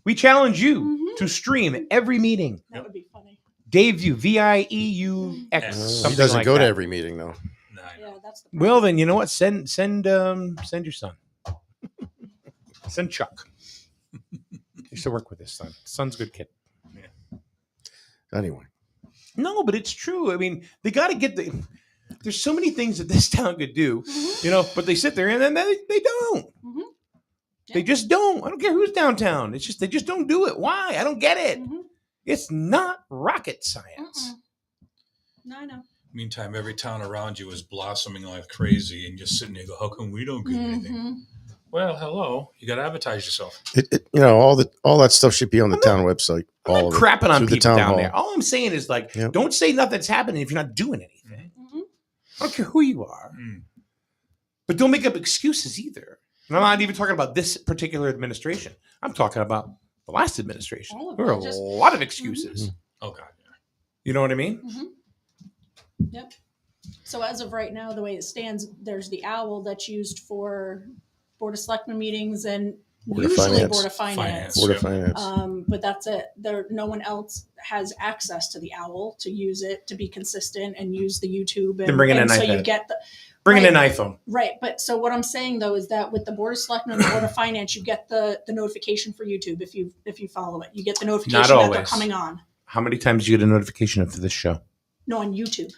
We challenge you Mhm. to stream every meeting. That would be funny. Dave View, VIEUX. He He something doesn't like go to that. every meeting though. Nah, I know. Yeah, that's the Well, then you know what? Send your son. Send Chuck. He used to work with his son. Son's a good kid. Anyway, No, but it's true. I mean, they got to get the. There's so many things that this town could do, Mhm. but they sit there and then they don't. Mhm. They Yeah. just don't. I don't care who's downtown. It's just they just don't do it. Why? I don't get it. Mhm. It's not rocket science. Mm-mm. No, I know. Meantime, every town around you is blossoming like crazy, and you're sitting there, go, "How come we don't get anything?" Mhm. Well, hello, you got to advertise yourself. all that stuff should be on the town website. I'm All not of it. crapping on Through the people town down hall. there. All I'm saying is like, Yep. don't say nothing's happening if you're not doing anything. Mhm. I don't care who you are, Mm. but don't make up excuses either. And I'm not even talking about this particular administration. I'm talking about the last administration. All of There were it, a just- lot of excuses. Oh God, yeah. You know what I mean? Yep. So as of right now, the way it stands, there's the owl that's used for Board of Selectmen meetings and Board of usually Finance. Board of Finance. Board of Yeah. Finance. But that's it. No one else has access to the owl to use it to be consistent and use the YouTube. And, Then bring in and an so you iPad. get the Bring in Right. an iPhone. right. But so what I'm saying though is that with the Board of Selectmen and the Board of Finance, you get the notification for YouTube if you follow it. You get the notification that they're always. coming on. How many times do you get a notification for this show? No, on YouTube.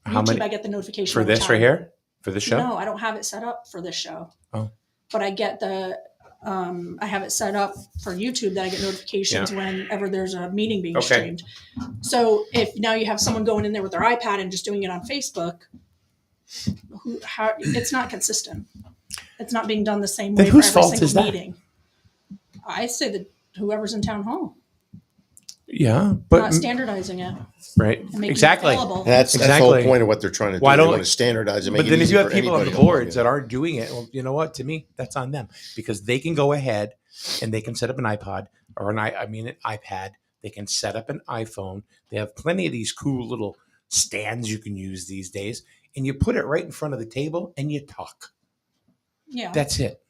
How YouTube, many I get the notification for every this time. right here? For this show? No, I don't have it set up for this show. Oh. But I get I have it set up for YouTube that I get notifications whenever there's a meeting being Okay. streamed. So if now you have someone going in there with their iPad and just doing it on Facebook, it's not consistent. It's not being done the same Then way whose for every fault single is that? meeting. I say that whoever's in town hall, Yeah, but not standardizing it right, and making exactly. it available. That's the Exactly. whole point of what they're trying to do. Why They don't- want to standardize it. Make But it then if easy you have for people on the anybody to log boards in. that aren't doing it, well, you know what? To me, that's on them because they can go ahead and they can set up an iPod or an iPad. They can set up an iPhone. They have plenty of these cool little stands you can use these days, and you put it right in front of the table and you talk. Yeah, That's it.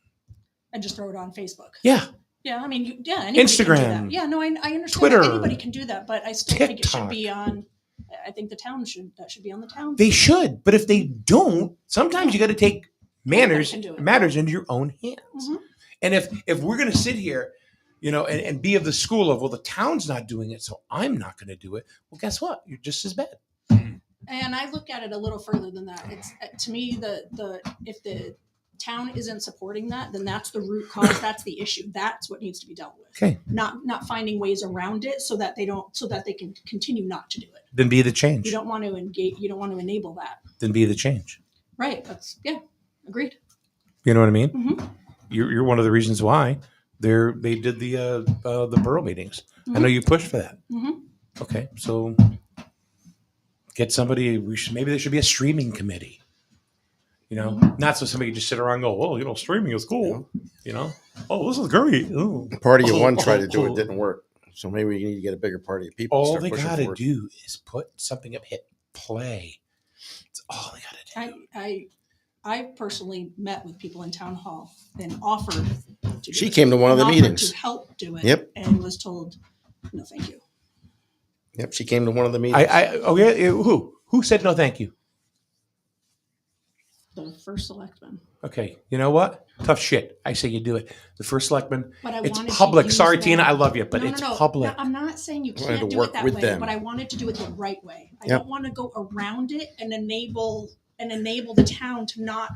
and just throw it on Facebook. Yeah, Yeah, I mean, anybody can do Instagram, that. Yeah, no, I understand. Twitter, that anybody can do that, but I still think it should TikTok. be on. I think the town should be on the town. they should. But if they don't, sometimes you got to take matters can do it. into your own hands. Mhm. And if we're going to sit here, and be of the school of, well, the town's not doing it, so I'm not going to do it. Well, guess what? You're just as bad. And I look at it a little further than that. It's to me the if the town isn't supporting that, then that's the root cause. That's the issue. That's what needs to be dealt with. Okay. Not finding ways around it so that they can continue not to do it. Then be the change. You don't want to engage. You don't want to enable that. Then be the change. Right. That's agreed. You know what I mean? Mhm. You're one of the reasons why they did the borough meetings. I know you pushed for that. Mhm. Okay, so Get somebody. Maybe there should be a streaming committee. You know, not so somebody can just sit around and go, "Well, you know, streaming is cool." You know, oh, this is great. Ooh. Party of one tried to do it, didn't work. So maybe we need to get a bigger party of people. to All start they pushing got to forward. do is put something up, hit play. That's all they got to do. I personally met with people in town hall and offered to do She it. came to one of the Offered meetings. to help do it. Yep. And was told, no, thank you. Yep, she came to one of the meetings. Who said no? Thank you. The first selectman. Okay, you know what? Tough shit. I say you do it. The first selectman. But I It's wanted to public. use Sorry, that- Tina. I love you, but No, it's no. public. No, I'm not saying you I wanted can't to do work it that with way, them. but I wanted to do it the right way. I Yep. don't want to go around it and enable the town to not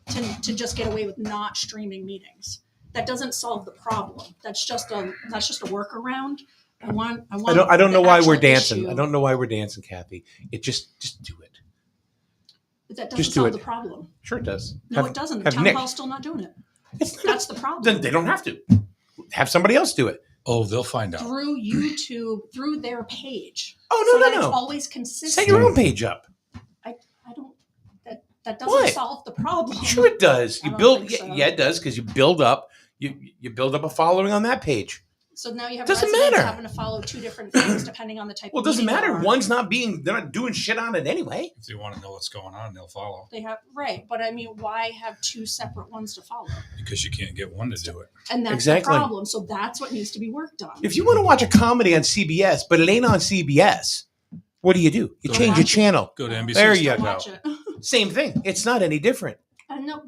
to just get away with not streaming meetings. That doesn't solve the problem. That's just a workaround. I don't know the why we're actual dancing. issue. I don't know why we're dancing, Kathy. It just do it. But that doesn't just do solve it. the problem. Sure it does. No, it doesn't. The have town Nick. hall's still not doing it. It's That's the problem. Then they don't have to. Have somebody else do it. Oh, they'll find out. Through YouTube, through their page. Oh so no, that no, it's no. always consistent. Set your own page up. I don't. That doesn't What? solve the problem. Sure it does. I You don't build. think so. Yeah, it does because you build up. You build up a following on that page. So now you have Doesn't residents matter. having to follow two different things depending on the type. Well, of it doesn't meeting matter. they are. One's not being. They're not doing shit on it anyway. If they want to know what's going on, they'll follow They have right, but I mean, why have two separate ones to follow? because you can't get one to do it. And that's Exactly. the problem. So that's what needs to be worked on. If you want to watch a comedy on CBS, but it ain't on CBS, what do? You Go change your watch it. channel. Go to NBC. There Just you don't go. watch it. Same thing. It's not any different. I know.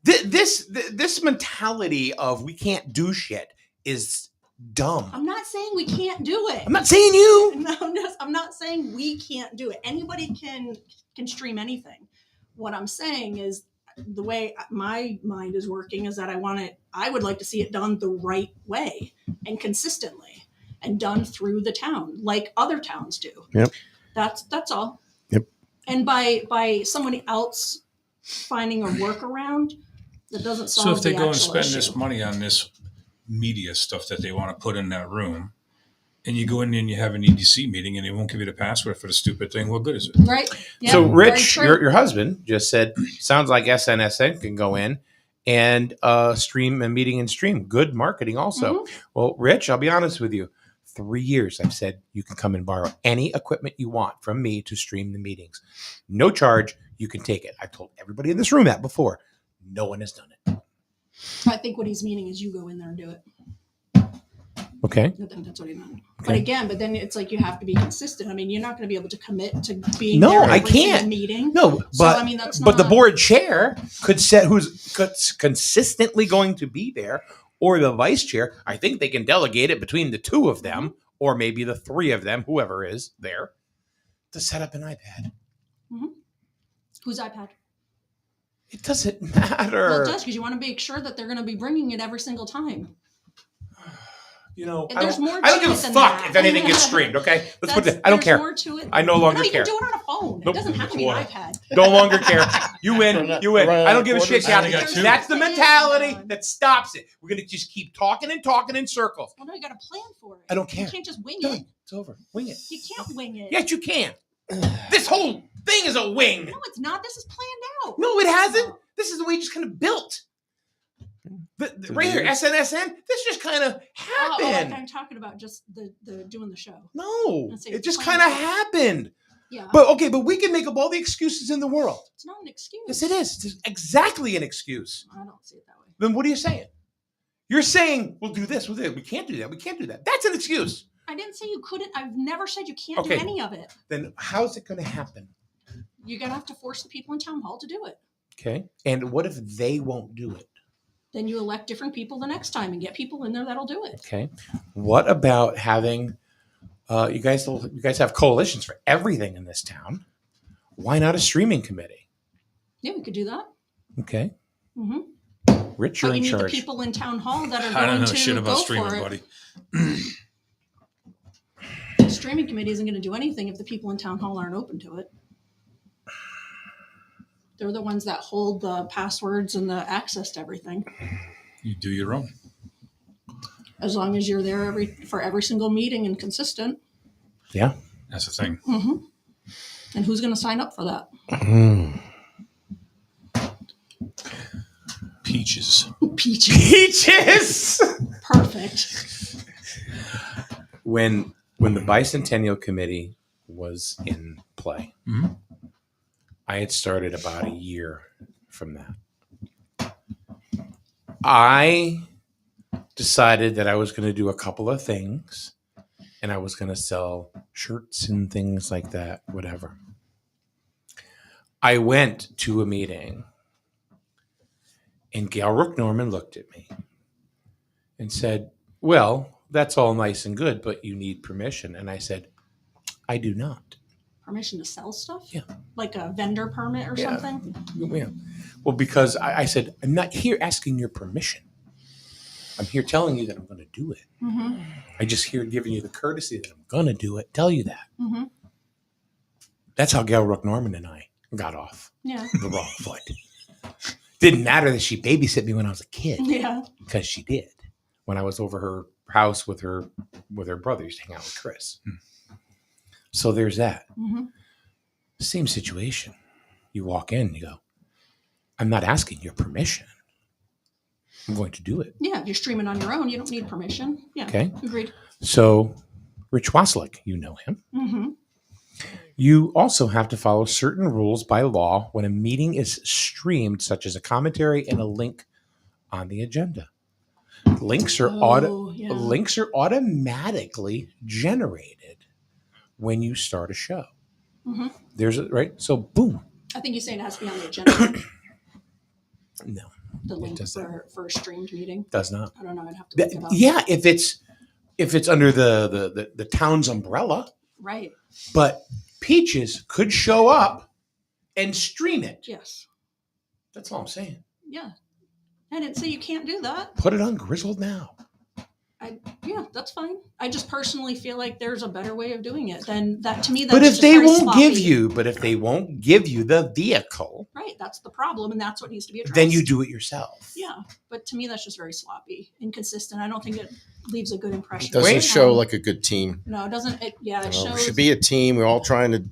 This mentality of we can't do shit is dumb. I'm not saying we can't do it. I'm not saying you. No, I'm not saying we can't do it. Anybody can stream anything. What I'm saying is the way my mind is working is that I would like to see it done the right way and consistently and done through the town like other towns do. Yep. That's all. Yep. And by somebody else finding a workaround, that doesn't solve So if they the go and actual spend issue. this money on this media stuff that they want to put in that room, and you go in and you have an EDC meeting and they won't give you the password for the stupid thing, what good is it? Right? Yeah, So, very Rich, true. your husband just said, sounds like SNSN can go in and stream a meeting and stream. Good marketing, also. Mhm. Well, Rich, I'll be honest with you. 3 years I've said you can come and borrow any equipment you want from me to stream the meetings. No charge. You can take it. I've told everybody in this room that before. No one has done it. I think what he's meaning is you go in there and do it. Okay. I think that's what he meant. But then it's like you have to be consistent. I mean, you're not going to be able to commit to being No, there I every single can't. meeting. No, So, but I mean, that's but the not- board chair could set who's consistently going to be there, or the vice chair. I think they can delegate it between the two of them, or maybe the three of them, whoever is there, to set up an iPad. Whose iPad? It doesn't Well, matter. it does because you want to make sure that they're going to be bringing it every single time. You know, And there's more I don't to give it a than fuck that. if anything gets streamed. Okay, let's put That's- it. I don't there's care. More to it. I no longer no, you care. can do it on a phone. Nope. It doesn't have to be an iPad. No longer care. You win. You win. I don't give a shit, I only Kathy. got two. That's the mentality that stops it. We're gonna just keep talking and talking in circles. Well, no, you got to plan for it. I don't care. You can't just wing it. Done. It's over. Wing it. You can't wing it. Yes, you can. This whole thing is a wing. No, it's not. This is planned out. No, it hasn't. This is the way it just kind of built. Right here, SNSN. This just kind of Oh, like happened. I'm talking about just the doing the show. No, Let's say it it's just planned kind of out. happened. Yeah. But we can make up all the excuses in the world. It's not an excuse. Yes, it is. It's exactly an excuse. I don't see it that way. Then what are you saying? You're saying we'll do this. We'll do that. We can't do that. We can't do that. That's an excuse. I didn't say you couldn't. I've never said you can't Okay. do any of it. Then how's it going to happen? You're gonna have to force the people in town hall to do it. Okay. And what if they won't do it? Then you elect different people the next time and get people in there that'll do it. Okay. What about having you guys have coalitions for everything in this town? Why not a streaming committee? Yeah, we could do that. Okay. Mm-hmm. Rich, But you're you in need the charge. people in town hall that are I don't going know to shit about go streaming, for it. buddy. The streaming committee isn't going to do anything if the people in town hall aren't open to it. They're the ones that hold the passwords and the access to everything. You do your own. As long as you're there for every single meeting and consistent. Yeah. That's the thing. Mm-hmm. And who's going to sign up for that? Peaches. Peaches. Peaches. Perfect. When the bicentennial committee was in play, Mhm. I had started about a year from that. I decided that I was going to do a couple of things, and I was going to sell shirts and things like that, whatever. I went to a meeting, and Gail Rook Norman looked at me and said, "Well, that's all nice and good, but you need permission." And I said, "I do not." Permission to sell stuff? Yeah. Like a vendor permit or Yeah. something? Yeah. Well, because I said, "I'm not here asking your permission. I'm here telling you that I'm going to do it. Mm-hmm. I just here giving you the courtesy that I'm going to do it, tell you that." Mm-hmm. That's how Gail Rook Norman and I got off Yeah. the wrong foot. Didn't matter that she babysit me when I was a kid, Yeah. because she did. When I was over her house with her brother, used to hang out with Chris. So there's that. Mm-hmm. Same situation. You walk in, you go, "I'm not asking your permission. I'm going to do it." Yeah. If you're streaming on your own, you don't need permission. Yeah. Okay. Agreed. So Rich Waslick, you know him. Mm-hmm. You also have to follow certain rules by law when a meeting is streamed, such as a commentary and a link on the agenda. Links are Yeah. links are automatically generated when you start a show. Mm-hmm. There's a, right. So boom. I think you're saying it has to be on the agenda. No, The link doesn't. for a streamed meeting. does not. I don't know. I'd have to look it up. Yeah, if it's under the town's umbrella, Right. but Peaches could show up and stream it. Yes. That's all I'm saying. Yeah. I didn't say you can't do that. Put it on Grizzled Now. Yeah, that's fine. I just personally feel like there's a better way of doing it than that. To me, that's But if just they very won't sloppy. give you the vehicle, Right, that's the problem, and that's what needs to be addressed. then you do it yourself. Yeah, but to me, that's just very sloppy, inconsistent. I don't think it leaves a good impression. Doesn't Wait. show like a good team. No, it doesn't. It shows. We should be a team. We're all trying to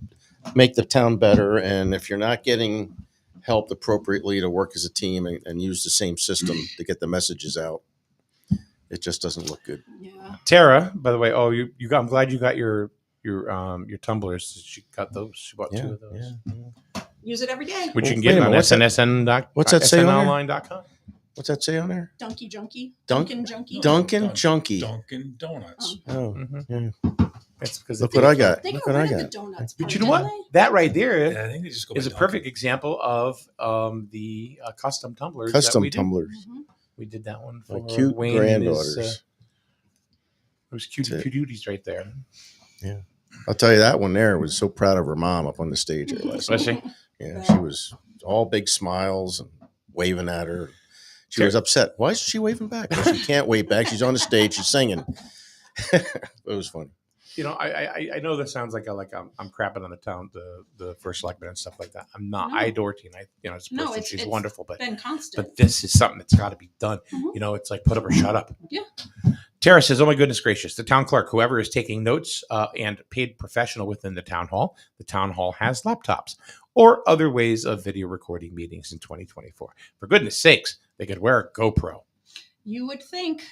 make the town better. And if you're not getting helped appropriately to work as a team and use the same system to get the messages out, it just doesn't look good. Yeah. Tara, by the way, I'm glad you got your tumblers. She got those. She bought two of those. Yeah. Use it every day. Which you can Wait a get on minute, SNSN. what's that say on there? SNonline.com. What's that say on there? Donkey Junkie. Dunk- Dunkin' Junkie. Dunkin' Junkie. Dunkin' Donuts. Oh, Mhm. yeah. That's because Look what I got. They Look got what I rid of the got. donuts. But part, you know what? didn't That right there Yeah, I think they just go is by a Dunkin'. perfect example of the custom tumblers. Custom that we did. tumblers. they? Mhm. We did that one for My cute Wayne and his, granddaughters. those cute That's it. cuties right there. I'll tell you, that one there was so proud of her mom up on the stage there last Was night. she? Yeah, she was all big smiles and waving at her. She was upset. Why is she waving back? Well, she can't wave back. She's on the stage. She's singing. It was funny. You know, I know this sounds like I'm crapping on the town, the first selectman and stuff like that. I'm not. No. I adore Tina. As a No, person, she's wonderful, but Been constant. this is something that's got to be done. Mhm. You know, it's like put up or shut up. Yeah. Tara says, "Oh my goodness gracious! The town clerk, whoever is taking notes and paid professional within the town hall has laptops or other ways of video recording meetings in 2024. For goodness sakes, they could wear a GoPro. You would think.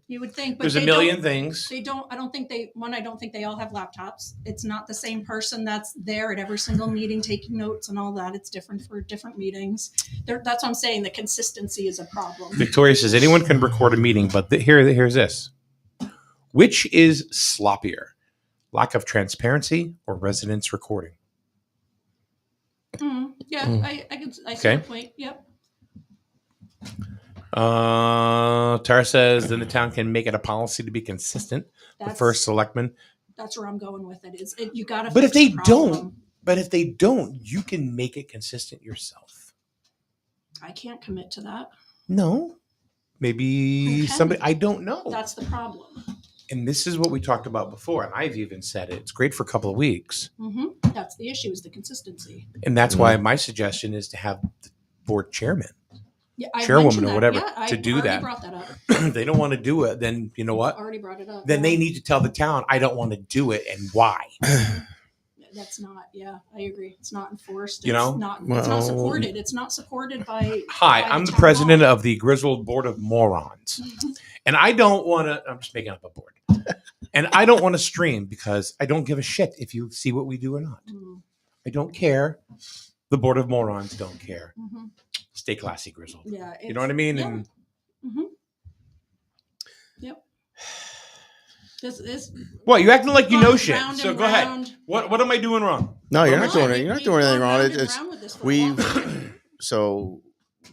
You would think. But There's a they million don't- things. They don't. I don't think they. One, I don't think they all have laptops. It's not the same person that's there at every single meeting taking notes and all that. It's different for different meetings. That's what I'm saying. The consistency is a problem. Victoria says anyone can record a meeting, but here's this: which is sloppier, lack of transparency or residents recording? Yeah, Mm. I see Okay. your point. Yep. Tara says then the town can make it a policy to be consistent. The first selectman. That's where I'm going with it. You got to. But if they don't, you can make it consistent yourself. I can't commit to that. No. Maybe Okay. somebody, I don't know. That's the problem. And this is what we talked about before. And I've even said it. It's great for a couple of weeks. That's the issue: is the consistency. And that's why my suggestion is to have the board chairman, Yeah, I chairwoman mentioned or that. whatever, Yeah, I to do already that. Brought that up. If they don't want to do it, then you know what? Already brought it up. Then yeah. they need to tell the town, I don't want to do it and why. That's not. Yeah, I agree. It's not enforced. You It's know? not. It's Well- not supported. It's not supported by. Hi, by I'm the town president hall. of the Griswold Board of Morons. And I don't want to, I'm just making up a board. And I don't want to stream because I don't give a shit if you see what we do or not. Mm, I don't care. The Board of Morons don't care. mhm. Stay classy, Griswold. Yeah. You know what I mean? Yeah. And Mm-hmm. Yep. This. what, you acting like you know gone shit. round So and go ahead. round. What am I doing wrong? No, you're No, not doing it. you- You're not you've doing anything gone wrong. round and It's round with this for a we've long time. so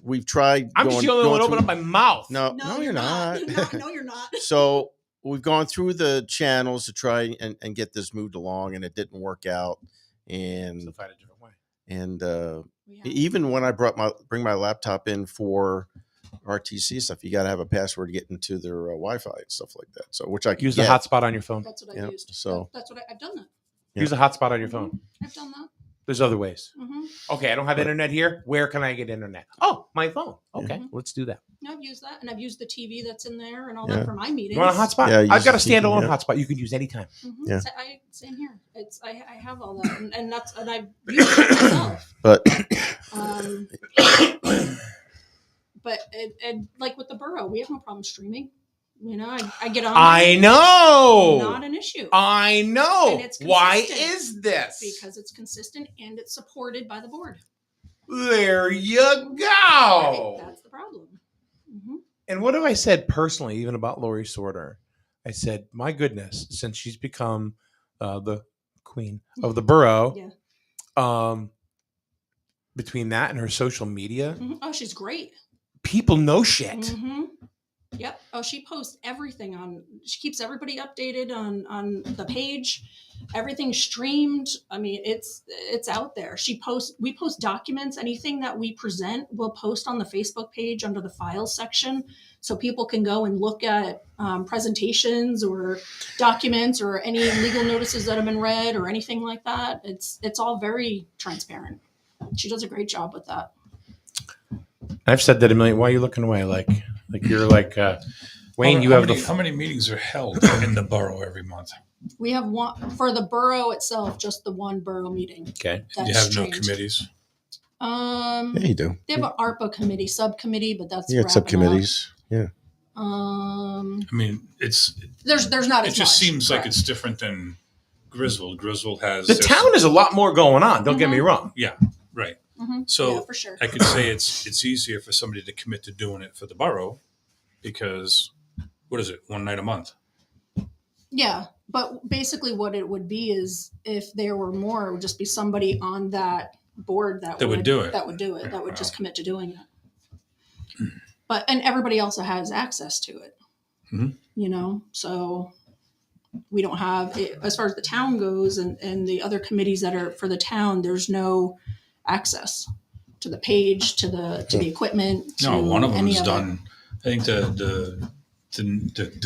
we've tried. I'm just the only one open up my mouth. No, you're not. No, you're not. So we've gone through the channels to try and get this moved along, and it didn't work out. And So find a different way. We have- even when I bring my laptop in for RTC stuff, you got to have a password to get into their Wi-Fi and stuff like that. So which I can Use the get. hotspot on your phone. That's what I Yep, used. so- That's what I've done that. Yeah. Use the hotspot on your phone. I've done that. There's other ways. Mm-hmm. Okay, I don't have internet here. Where can I get internet? Oh, my phone. Okay, let's do that. I've used that, and I've used the TV that's in there and all Yeah. that for my meetings. You want a hotspot? Yeah, I've use got a the TV, standalone yeah. hotspot you can use anytime. Mm-hmm. Yeah. Same here. It's I have all that, and I've used it myself. But Um, but and like with the borough, we have no problem streaming. You know, I get on. I know. Not an issue I know. And it's Why consistent. is this? because it's consistent and it's supported by the board. There you Right, go. that's the problem. Mm-hmm. And what have I said personally, even about Lori Sorter? I said, my goodness, since she's become the queen of the borough, Yeah. Between that and her social media, Mhm. Oh, she's great. people know shit. Mm-hmm. Yep. Oh, she posts everything on. She keeps everybody updated on the page. Everything's streamed. I mean, it's out there. We post documents. Anything that we present, we'll post on the Facebook page under the files section, so people can go and look at presentations or documents or any legal notices that have been read or anything like that. It's all very transparent. She does a great job with that. I've said that a million. Why are you looking away? Like you're like Wayne. You have how many meetings are held in the borough every month? We have one for the borough itself, just the one borough meeting. Okay. That's You have no streamed. committees. yeah, you do. They have an ARPA committee, subcommittee, but that's You got wrapping up. subcommittees. Yeah. I mean, There's not it as just much. seems like Correct. it's different than Griswold. Griswold has The their- town is a lot more going on. Don't get me Mhm. wrong. Yeah, right. Mhm. So yeah, for sure. I could say it's easier for somebody to commit to doing it for the borough because what is it? One night a month. Yeah, but basically, what it would be is if there were more, it would just be somebody on that board that would do it. That would do it. That would Wow. just commit to doing it. But and everybody also has access to it. Mhm. You know, so we don't have it, as far as the town goes, and the other committees that are for the town. There's no access to the page, to the equipment. No, to one of them any is it. done. I think the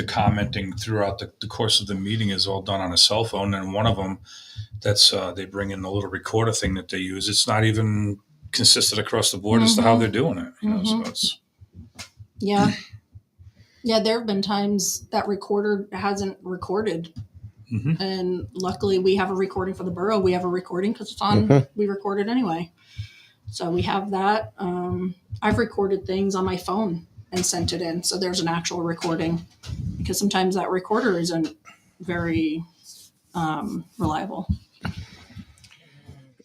commenting throughout the course of the meeting is all done on a cell phone, and one of them that's they bring in the little recorder thing that they use. It's not even consistent across the board as to how Mhm. they're doing it. You know, so Mhm. it's Yeah. Yeah, there have been times that recorder hasn't recorded. Mhm. And luckily we have a recording for the borough. We have a recording because it's on, Mhm. we record it anyway. So we have that. I've recorded things on my phone and sent it in. So there's an actual recording because sometimes that recorder isn't very reliable.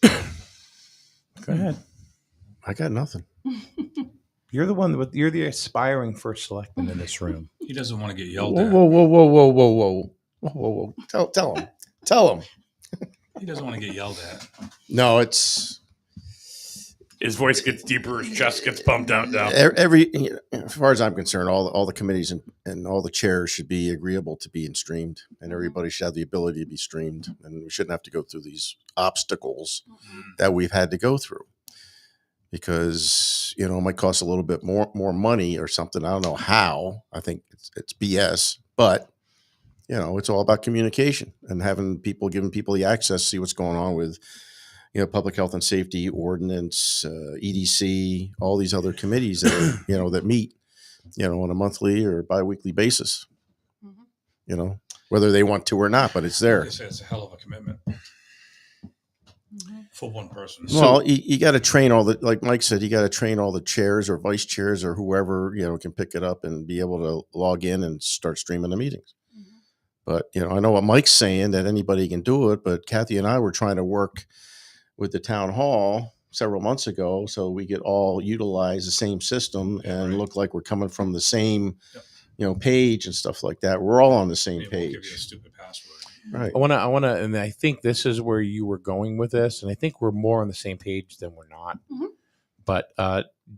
Go ahead. I got nothing. You're the one with you're the aspiring first selectman in this room. he doesn't want to get Whoa, yelled whoa, at. whoa, whoa, whoa, whoa, whoa, whoa, whoa, whoa! Tell him. Tell him. He doesn't want to get yelled at. No, it's His voice gets deeper, his chest gets pumped out down. every. As far as I'm concerned, all the committees and all the chairs should be agreeable to being streamed, and everybody should have the ability to be streamed, and we shouldn't have to go through these obstacles that we've had to go through. Because it might cost a little bit more money or something. I don't know how. I think it's BS, but it's all about communication and having people, giving people the access, see what's going on with public health and safety ordinance, EDC, all these other committees that are, that meet on a monthly or biweekly basis. Mhm. Whether they want to or not, but it's there. Like I said, it's a hell of a commitment. for one person. Well, you got to train all the, like Mike said, you got to train all the chairs or vice chairs or whoever, can pick it up and be able to log in and start streaming the meetings. Mhm. But, I know what Mike's saying, that anybody can do it, but Kathy and I were trying to work with the town hall several months ago so we could all utilize the same system and right. look like we're coming from the same, Yep. page and stuff like that. We're all on the same It won't give you a page. stupid password. Right. I want to, and I think this is where you were going with this, and I think we're more on the same page than we're not. Mhm. But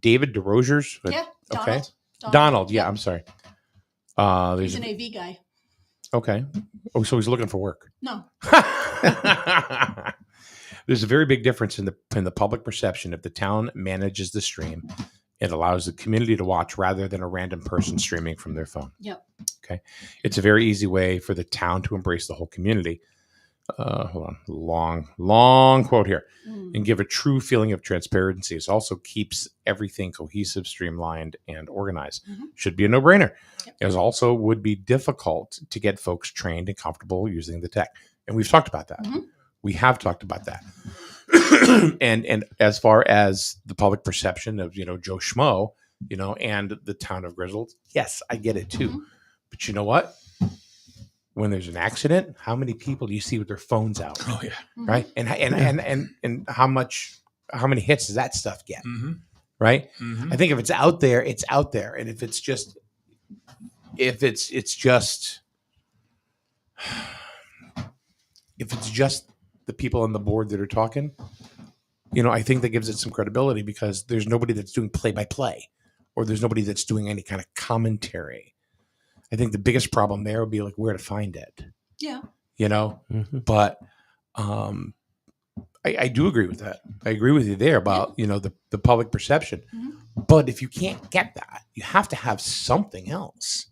David DeRozier's, Yeah, Donald. okay, Donald. Yeah, I'm sorry. He's There's an AV guy. okay. Oh, so he's looking for work. No. There's a very big difference in the public perception if the town manages the stream. It allows the community to watch rather than a random person streaming from their phone. Yep. Okay. It's a very easy way for the town to embrace the whole community. Hold on. Long quote here. And give a true feeling of transparency. It also keeps everything cohesive, streamlined, and organized. Should be a no-brainer. Yep. It also would be difficult to get folks trained and comfortable using the tech. And we've talked about that. We have talked about that. and as far as the public perception of Joe Schmo, and the town of Grizzled, yes, I get it too. But you know what? When there's an accident, how many people do you see with their phones out? Oh yeah. Right? And how many hits does that stuff get? Mm-hmm. Right? Mm-hmm. I think if it's out there, it's out there. And if it's just if it's just the people on the board that are talking, I think that gives it some credibility because there's nobody that's doing play by play or there's nobody that's doing any kind of commentary. I think the biggest problem there would be like where to find it. Yeah. But I do agree with that. I agree with you there about, the public perception. But if you can't get that, you have to have something else.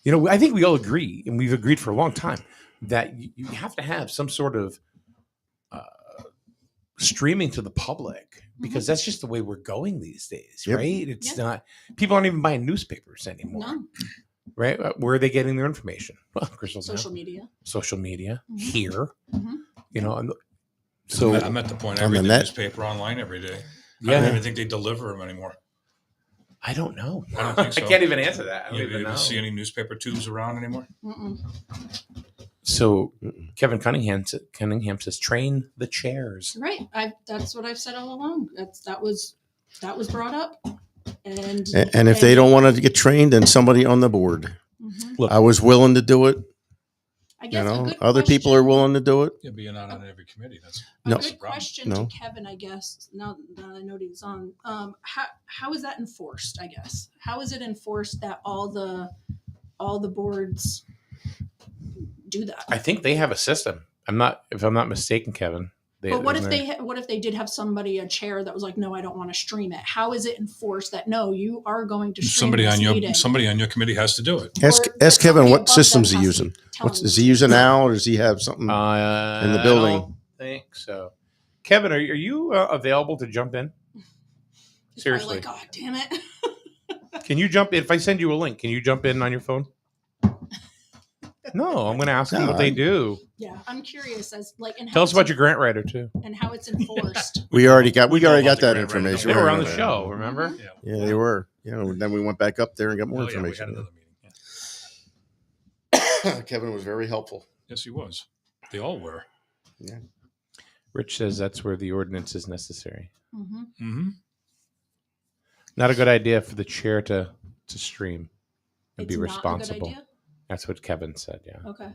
I think we all agree, and we've agreed for a long time, that you have to have some sort of streaming to the public because that's just the way we're going these days, Yep. right? It's not, people aren't even buying newspapers anymore, No. right? Where are they getting their information? Well, Crystal's Social media. here, Mhm. and so I'm at the point I on read the the net. newspaper online every day. I yeah, don't even think they deliver them anymore. I don't know. I don't think so. I can't even answer that. I don't You even know. see any newspaper tubes around anymore? Mm-mm. So Kevin Cunningham says, train the chairs. Right. That's what I've said all along. That was brought up. And And if they don't want to get trained, then somebody on the board. Mhm. Look, I was willing to do it. I guess a good Other people are question- willing to do it. Yeah, but you're not on every committee. That's A No. good the problem. question No. to Kevin, I guess. Now that I know he's on, how is that enforced? I guess how is it enforced that all the boards do that? I think they have a system. If I'm not mistaken, Kevin. But what if they did have a chair that was like, no, I don't want to stream it. How is it enforced that no, you are going to stream somebody this on your meeting? somebody on your committee has to do it. Ask Or that Kevin somebody what above systems them he has to using. tell Is them. he using now, or does he have something? in the building? I don't think so. Kevin, are you available to jump in? He's probably Seriously. like, God damn it. Can you jump in? If I send you a link, can you jump in on your phone? No, I'm going to ask them No, what they do. Yeah, I'm curious as and how Tell us it's- about your grant writer too. and how it's enforced. we already got We know about that the grant writer, information. They were Right, on the right. show, remember? Yeah. Yeah, they were. Then we went back up there and got more Oh, yeah, we had information. another meeting. Yeah. Kevin was very helpful. Yes, he was. They all were. Rich says that's where the ordinance is necessary. Mm-hmm. Mm-hmm. Not a good idea for the chair to stream and be It's not a good responsible. idea? That's what Kevin said. Yeah. Okay.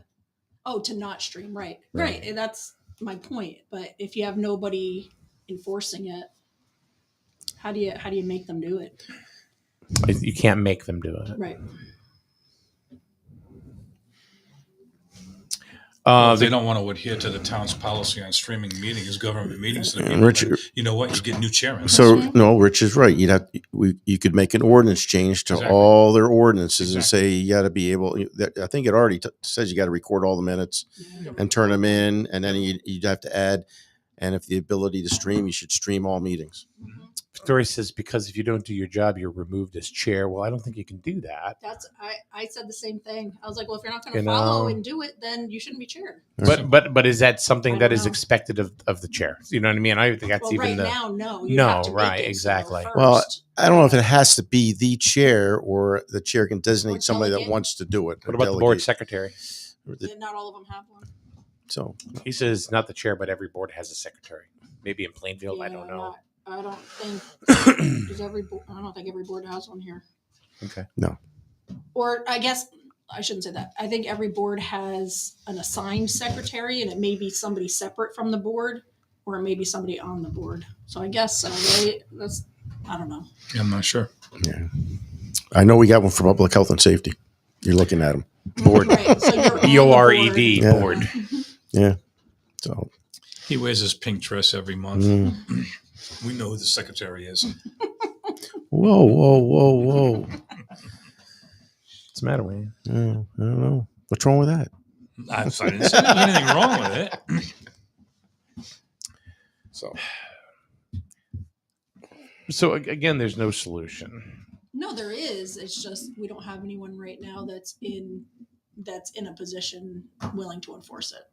Oh, to not stream, right. Right. Right. That's my point. But if you have nobody enforcing it, how do you make them do it? You can't make them do it. Right. If they don't want to adhere to the town's policy on streaming meetings, government meetings, to the people, Richard- then you know what? You get new chairmen. So Mhm. no, Rich is right. You could make an ordinance change to Exactly. all their ordinances and Exactly. say you got to be able. I think it already says you got to record all the minutes Yeah. and turn them in, and then you'd have to add. And if the ability to stream, you should stream all meetings. Dory says, because if you don't do your job, you're removed as chair. Well, I don't think you can do that. That's I said the same thing. I was like, well, if you're not going You to follow know. and do it, then you shouldn't be chair. But is that I something don't that is know. expected of the chair? You know what I mean? I don't think that's Well, even right the. now, no. You No, have to make right, it so exactly. first. Well, I don't know if it has to be the chair or the chair can designate Or somebody that delegate. wants to do it. What or about the board delegate. secretary? Yeah, not all of them have one. So He says not the chair, but every board has a secretary. Maybe in Plainfield, I don't know. I don't think does I don't think every board has one here. Okay. No. Or I guess I shouldn't say that. I think every board has an assigned secretary, and it may be somebody separate from the board, or it may be somebody on the board. So I guess so. Right? That's I don't know. I'm not sure. yeah, I know we got one for public health and safety. You're looking at them. Board. Right. So you're on the BORED Yeah. board. Yeah. So He wears his pink dress every month. mm. We know who the secretary is. Whoa. What's the matter, Wayne? I don't know. What's wrong with that? I didn't say anything wrong with it. So again, there's no solution. No, there is. It's just we don't have anyone right now that's in a position willing to enforce it.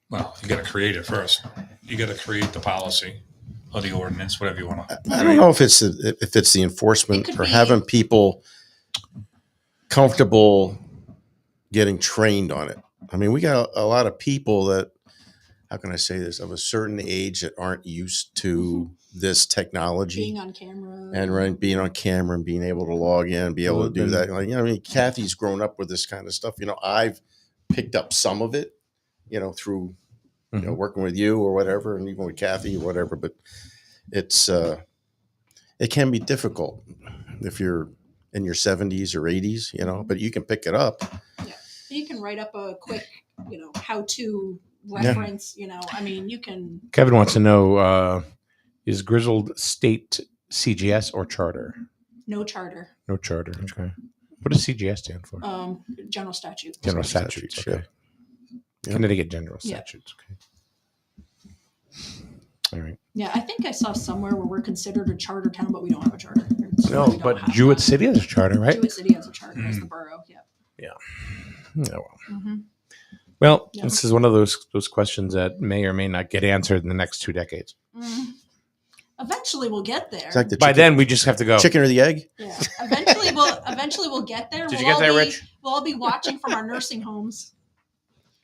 Well, you got to create it first. You got to create the policy or the ordinance, whatever you want to. I don't know if it's the enforcement It could or be- having people comfortable getting trained on it. I mean, we got a lot of people that, how can I say this, of a certain age that aren't used to this technology Being on camera and being on camera and being able to log in, be able to do Then- that. Like, I mean, Kathy's grown up with this kind of stuff. I've picked up some of it, through working with you or whatever, and even with Kathy or whatever. But it's it can be difficult if you're in your 70s or 80s, but you can pick it up. You can write up a quick, how-to reference. I mean, you can. Kevin wants to know: is Grizzled state CGS or charter? No charter. No charter. Okay. What does CGS stand for? General statute. General Statutes, statutes. yeah. Okay. Yeah. Connecticut general Yeah. statutes. Okay. All right. Yeah, I think I saw somewhere where we're considered a charter town, but we don't have a charter. No, but Jewett City has a charter, right? Jewett City has a charter as the borough. Yeah. Yeah. Well. Mm-hmm. Well, Yeah. this is one of those questions that may or may not get answered in the next 2 decades. Eventually, we'll get there. It's like the By then, we just have to go. chicken or the egg. Yeah. Eventually we'll get there. Did you We'll get that, all be- Rich? We'll all be watching from our nursing homes.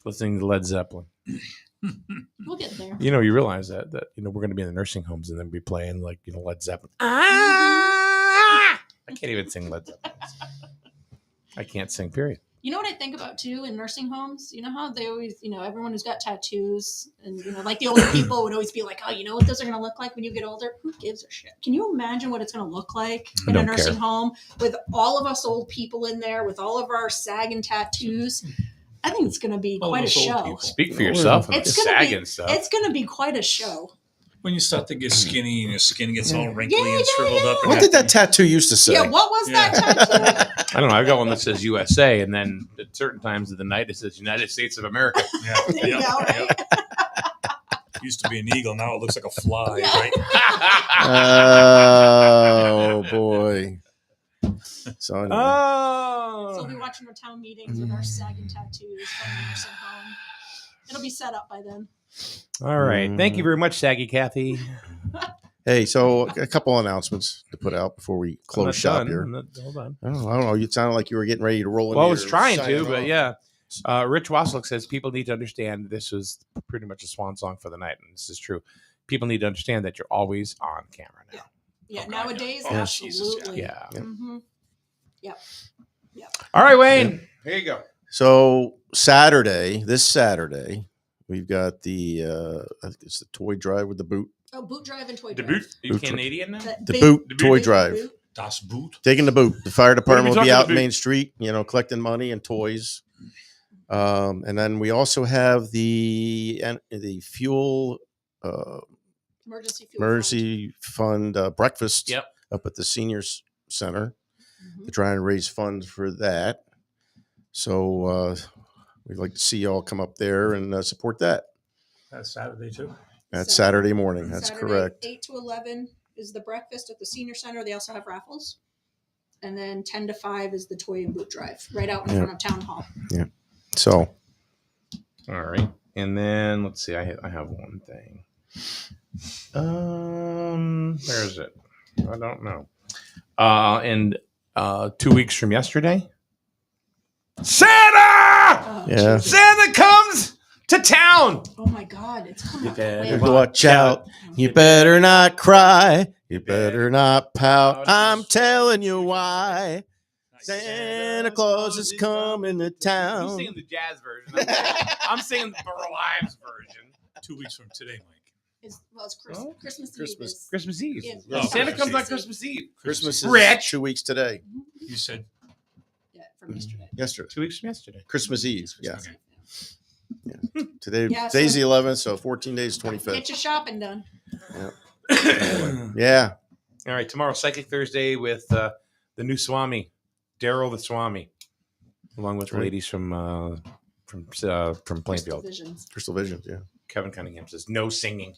Listening to Led Zeppelin. We'll get there. You realize that we're going to be in the nursing homes and then be playing Led Zeppelin. I can't even sing Led Zeppelin. I can't sing. Period. You know what I think about too in nursing homes? You know how they always, everyone who's got tattoos and, like the older people would always be like, oh, you know what those are going to look like when you get older? Who gives a shit? Can you imagine what it's going to look like I in a don't nursing care. home with all of us old people in there, with all of our sagging tattoos? I think it's going to be All quite a those old show. people. Speak for yourself. It's It's gonna be- sagging stuff. It's going to be quite a show. When you start to get skinny and your skin gets all wrinkly Yeah, and shriveled up. yeah. What did that tattoo used to say? Yeah, what was that tattoo? I don't know. I've got one that says USA, and then at certain times of the night it says United States of America. Yeah, There you go, right? Used to be an eagle, now it looks like a fly, Yeah. right? Oh boy. So anyway. Oh. So we'll be watching our town meetings with our sagging tattoos from the nursing home. It'll be set up by then. All right. Thank you very much, Saggy Kathy. Hey, so a couple announcements to put out before we I'm close not shop done. here. Hold on. I don't know. You sounded like you were getting ready to roll in. Well, I here was and trying sign to, it but off. yeah. Rich Waslick says people need to understand this was pretty much a swan song for the night, and this is true. People need to understand that you're always on camera now. Yeah, Okay. nowadays, Oh, absolutely. Yeah. Mm-hmm. All right, Wayne. Here you go. So this Saturday, we've got the I think it's the toy drive with the boot. Oh, boot drive and toy The drive. boot. Are you Boot Canadian now? The boot the toy boot- drive. Boot. Das Boot. Taking the boot. The fire department will be talking out the in boot? Main Street, collecting money and toys. And then we also have the fuel Emergency fuel. emergency fund breakfast Yep. up at the seniors center Fund. to try and raise funds for that. So we'd like to see y'all come up there and support that. That's Saturday too. That's Saturday. Saturday morning. That's Saturday, correct. 8 to 11. is the breakfast at the senior center. They also have raffles. And then 10 to 5 is the toy and boot drive right out in Yeah. front of town hall. So All right. And then let's see. I have one thing. Where is it? I don't know. And 2 weeks from yesterday, Santa! Oh, Yeah. Jesus. Santa comes to town. Oh my God. It's coming up better quick. watch out. You better not cry. You better not pout. I'm telling you why. Santa Claus is coming to You town. singing the jazz version. I'm singing the Burl Ives version. 2 weeks from today, Mike. It's Christmas. Oh, Christmas Eve. Christmas. Is, Christmas Eve. Yeah. Oh, Santa Christmas comes on Eve. Christmas Eve. Christmas is Rich. 2 weeks today. You said yeah, from yesterday. Yesterday. 2 weeks from yesterday. Christmas Eve. Yeah. Okay. Today, Yeah, today's so- the 11th, so 14 days, 25th. Get your shopping done. Yeah. All right, tomorrow, Psychic Thursday with the new Swami, Daryl the Swami, along with That's right. ladies from Crystal Plainfield. Visions. Crystal Visions. Yeah. Kevin Cunningham says no singing.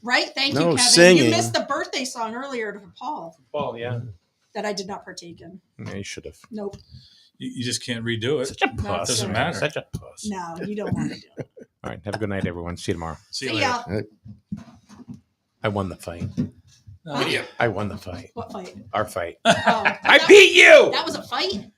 Right? Thank No you, Kevin. singing. You missed the birthday song earlier to Paul Well, yeah, that I did not partake in. you should have. Nope. You just can't redo it. Such a No, puss. doesn't man. matter. Such a puss. No, you don't want to do it. All right, have a good night, everyone. See you tomorrow. See you See later. ya. I won the fight. No, I won the fight. What fight? Our fight. Oh, I beat you. that was a fight?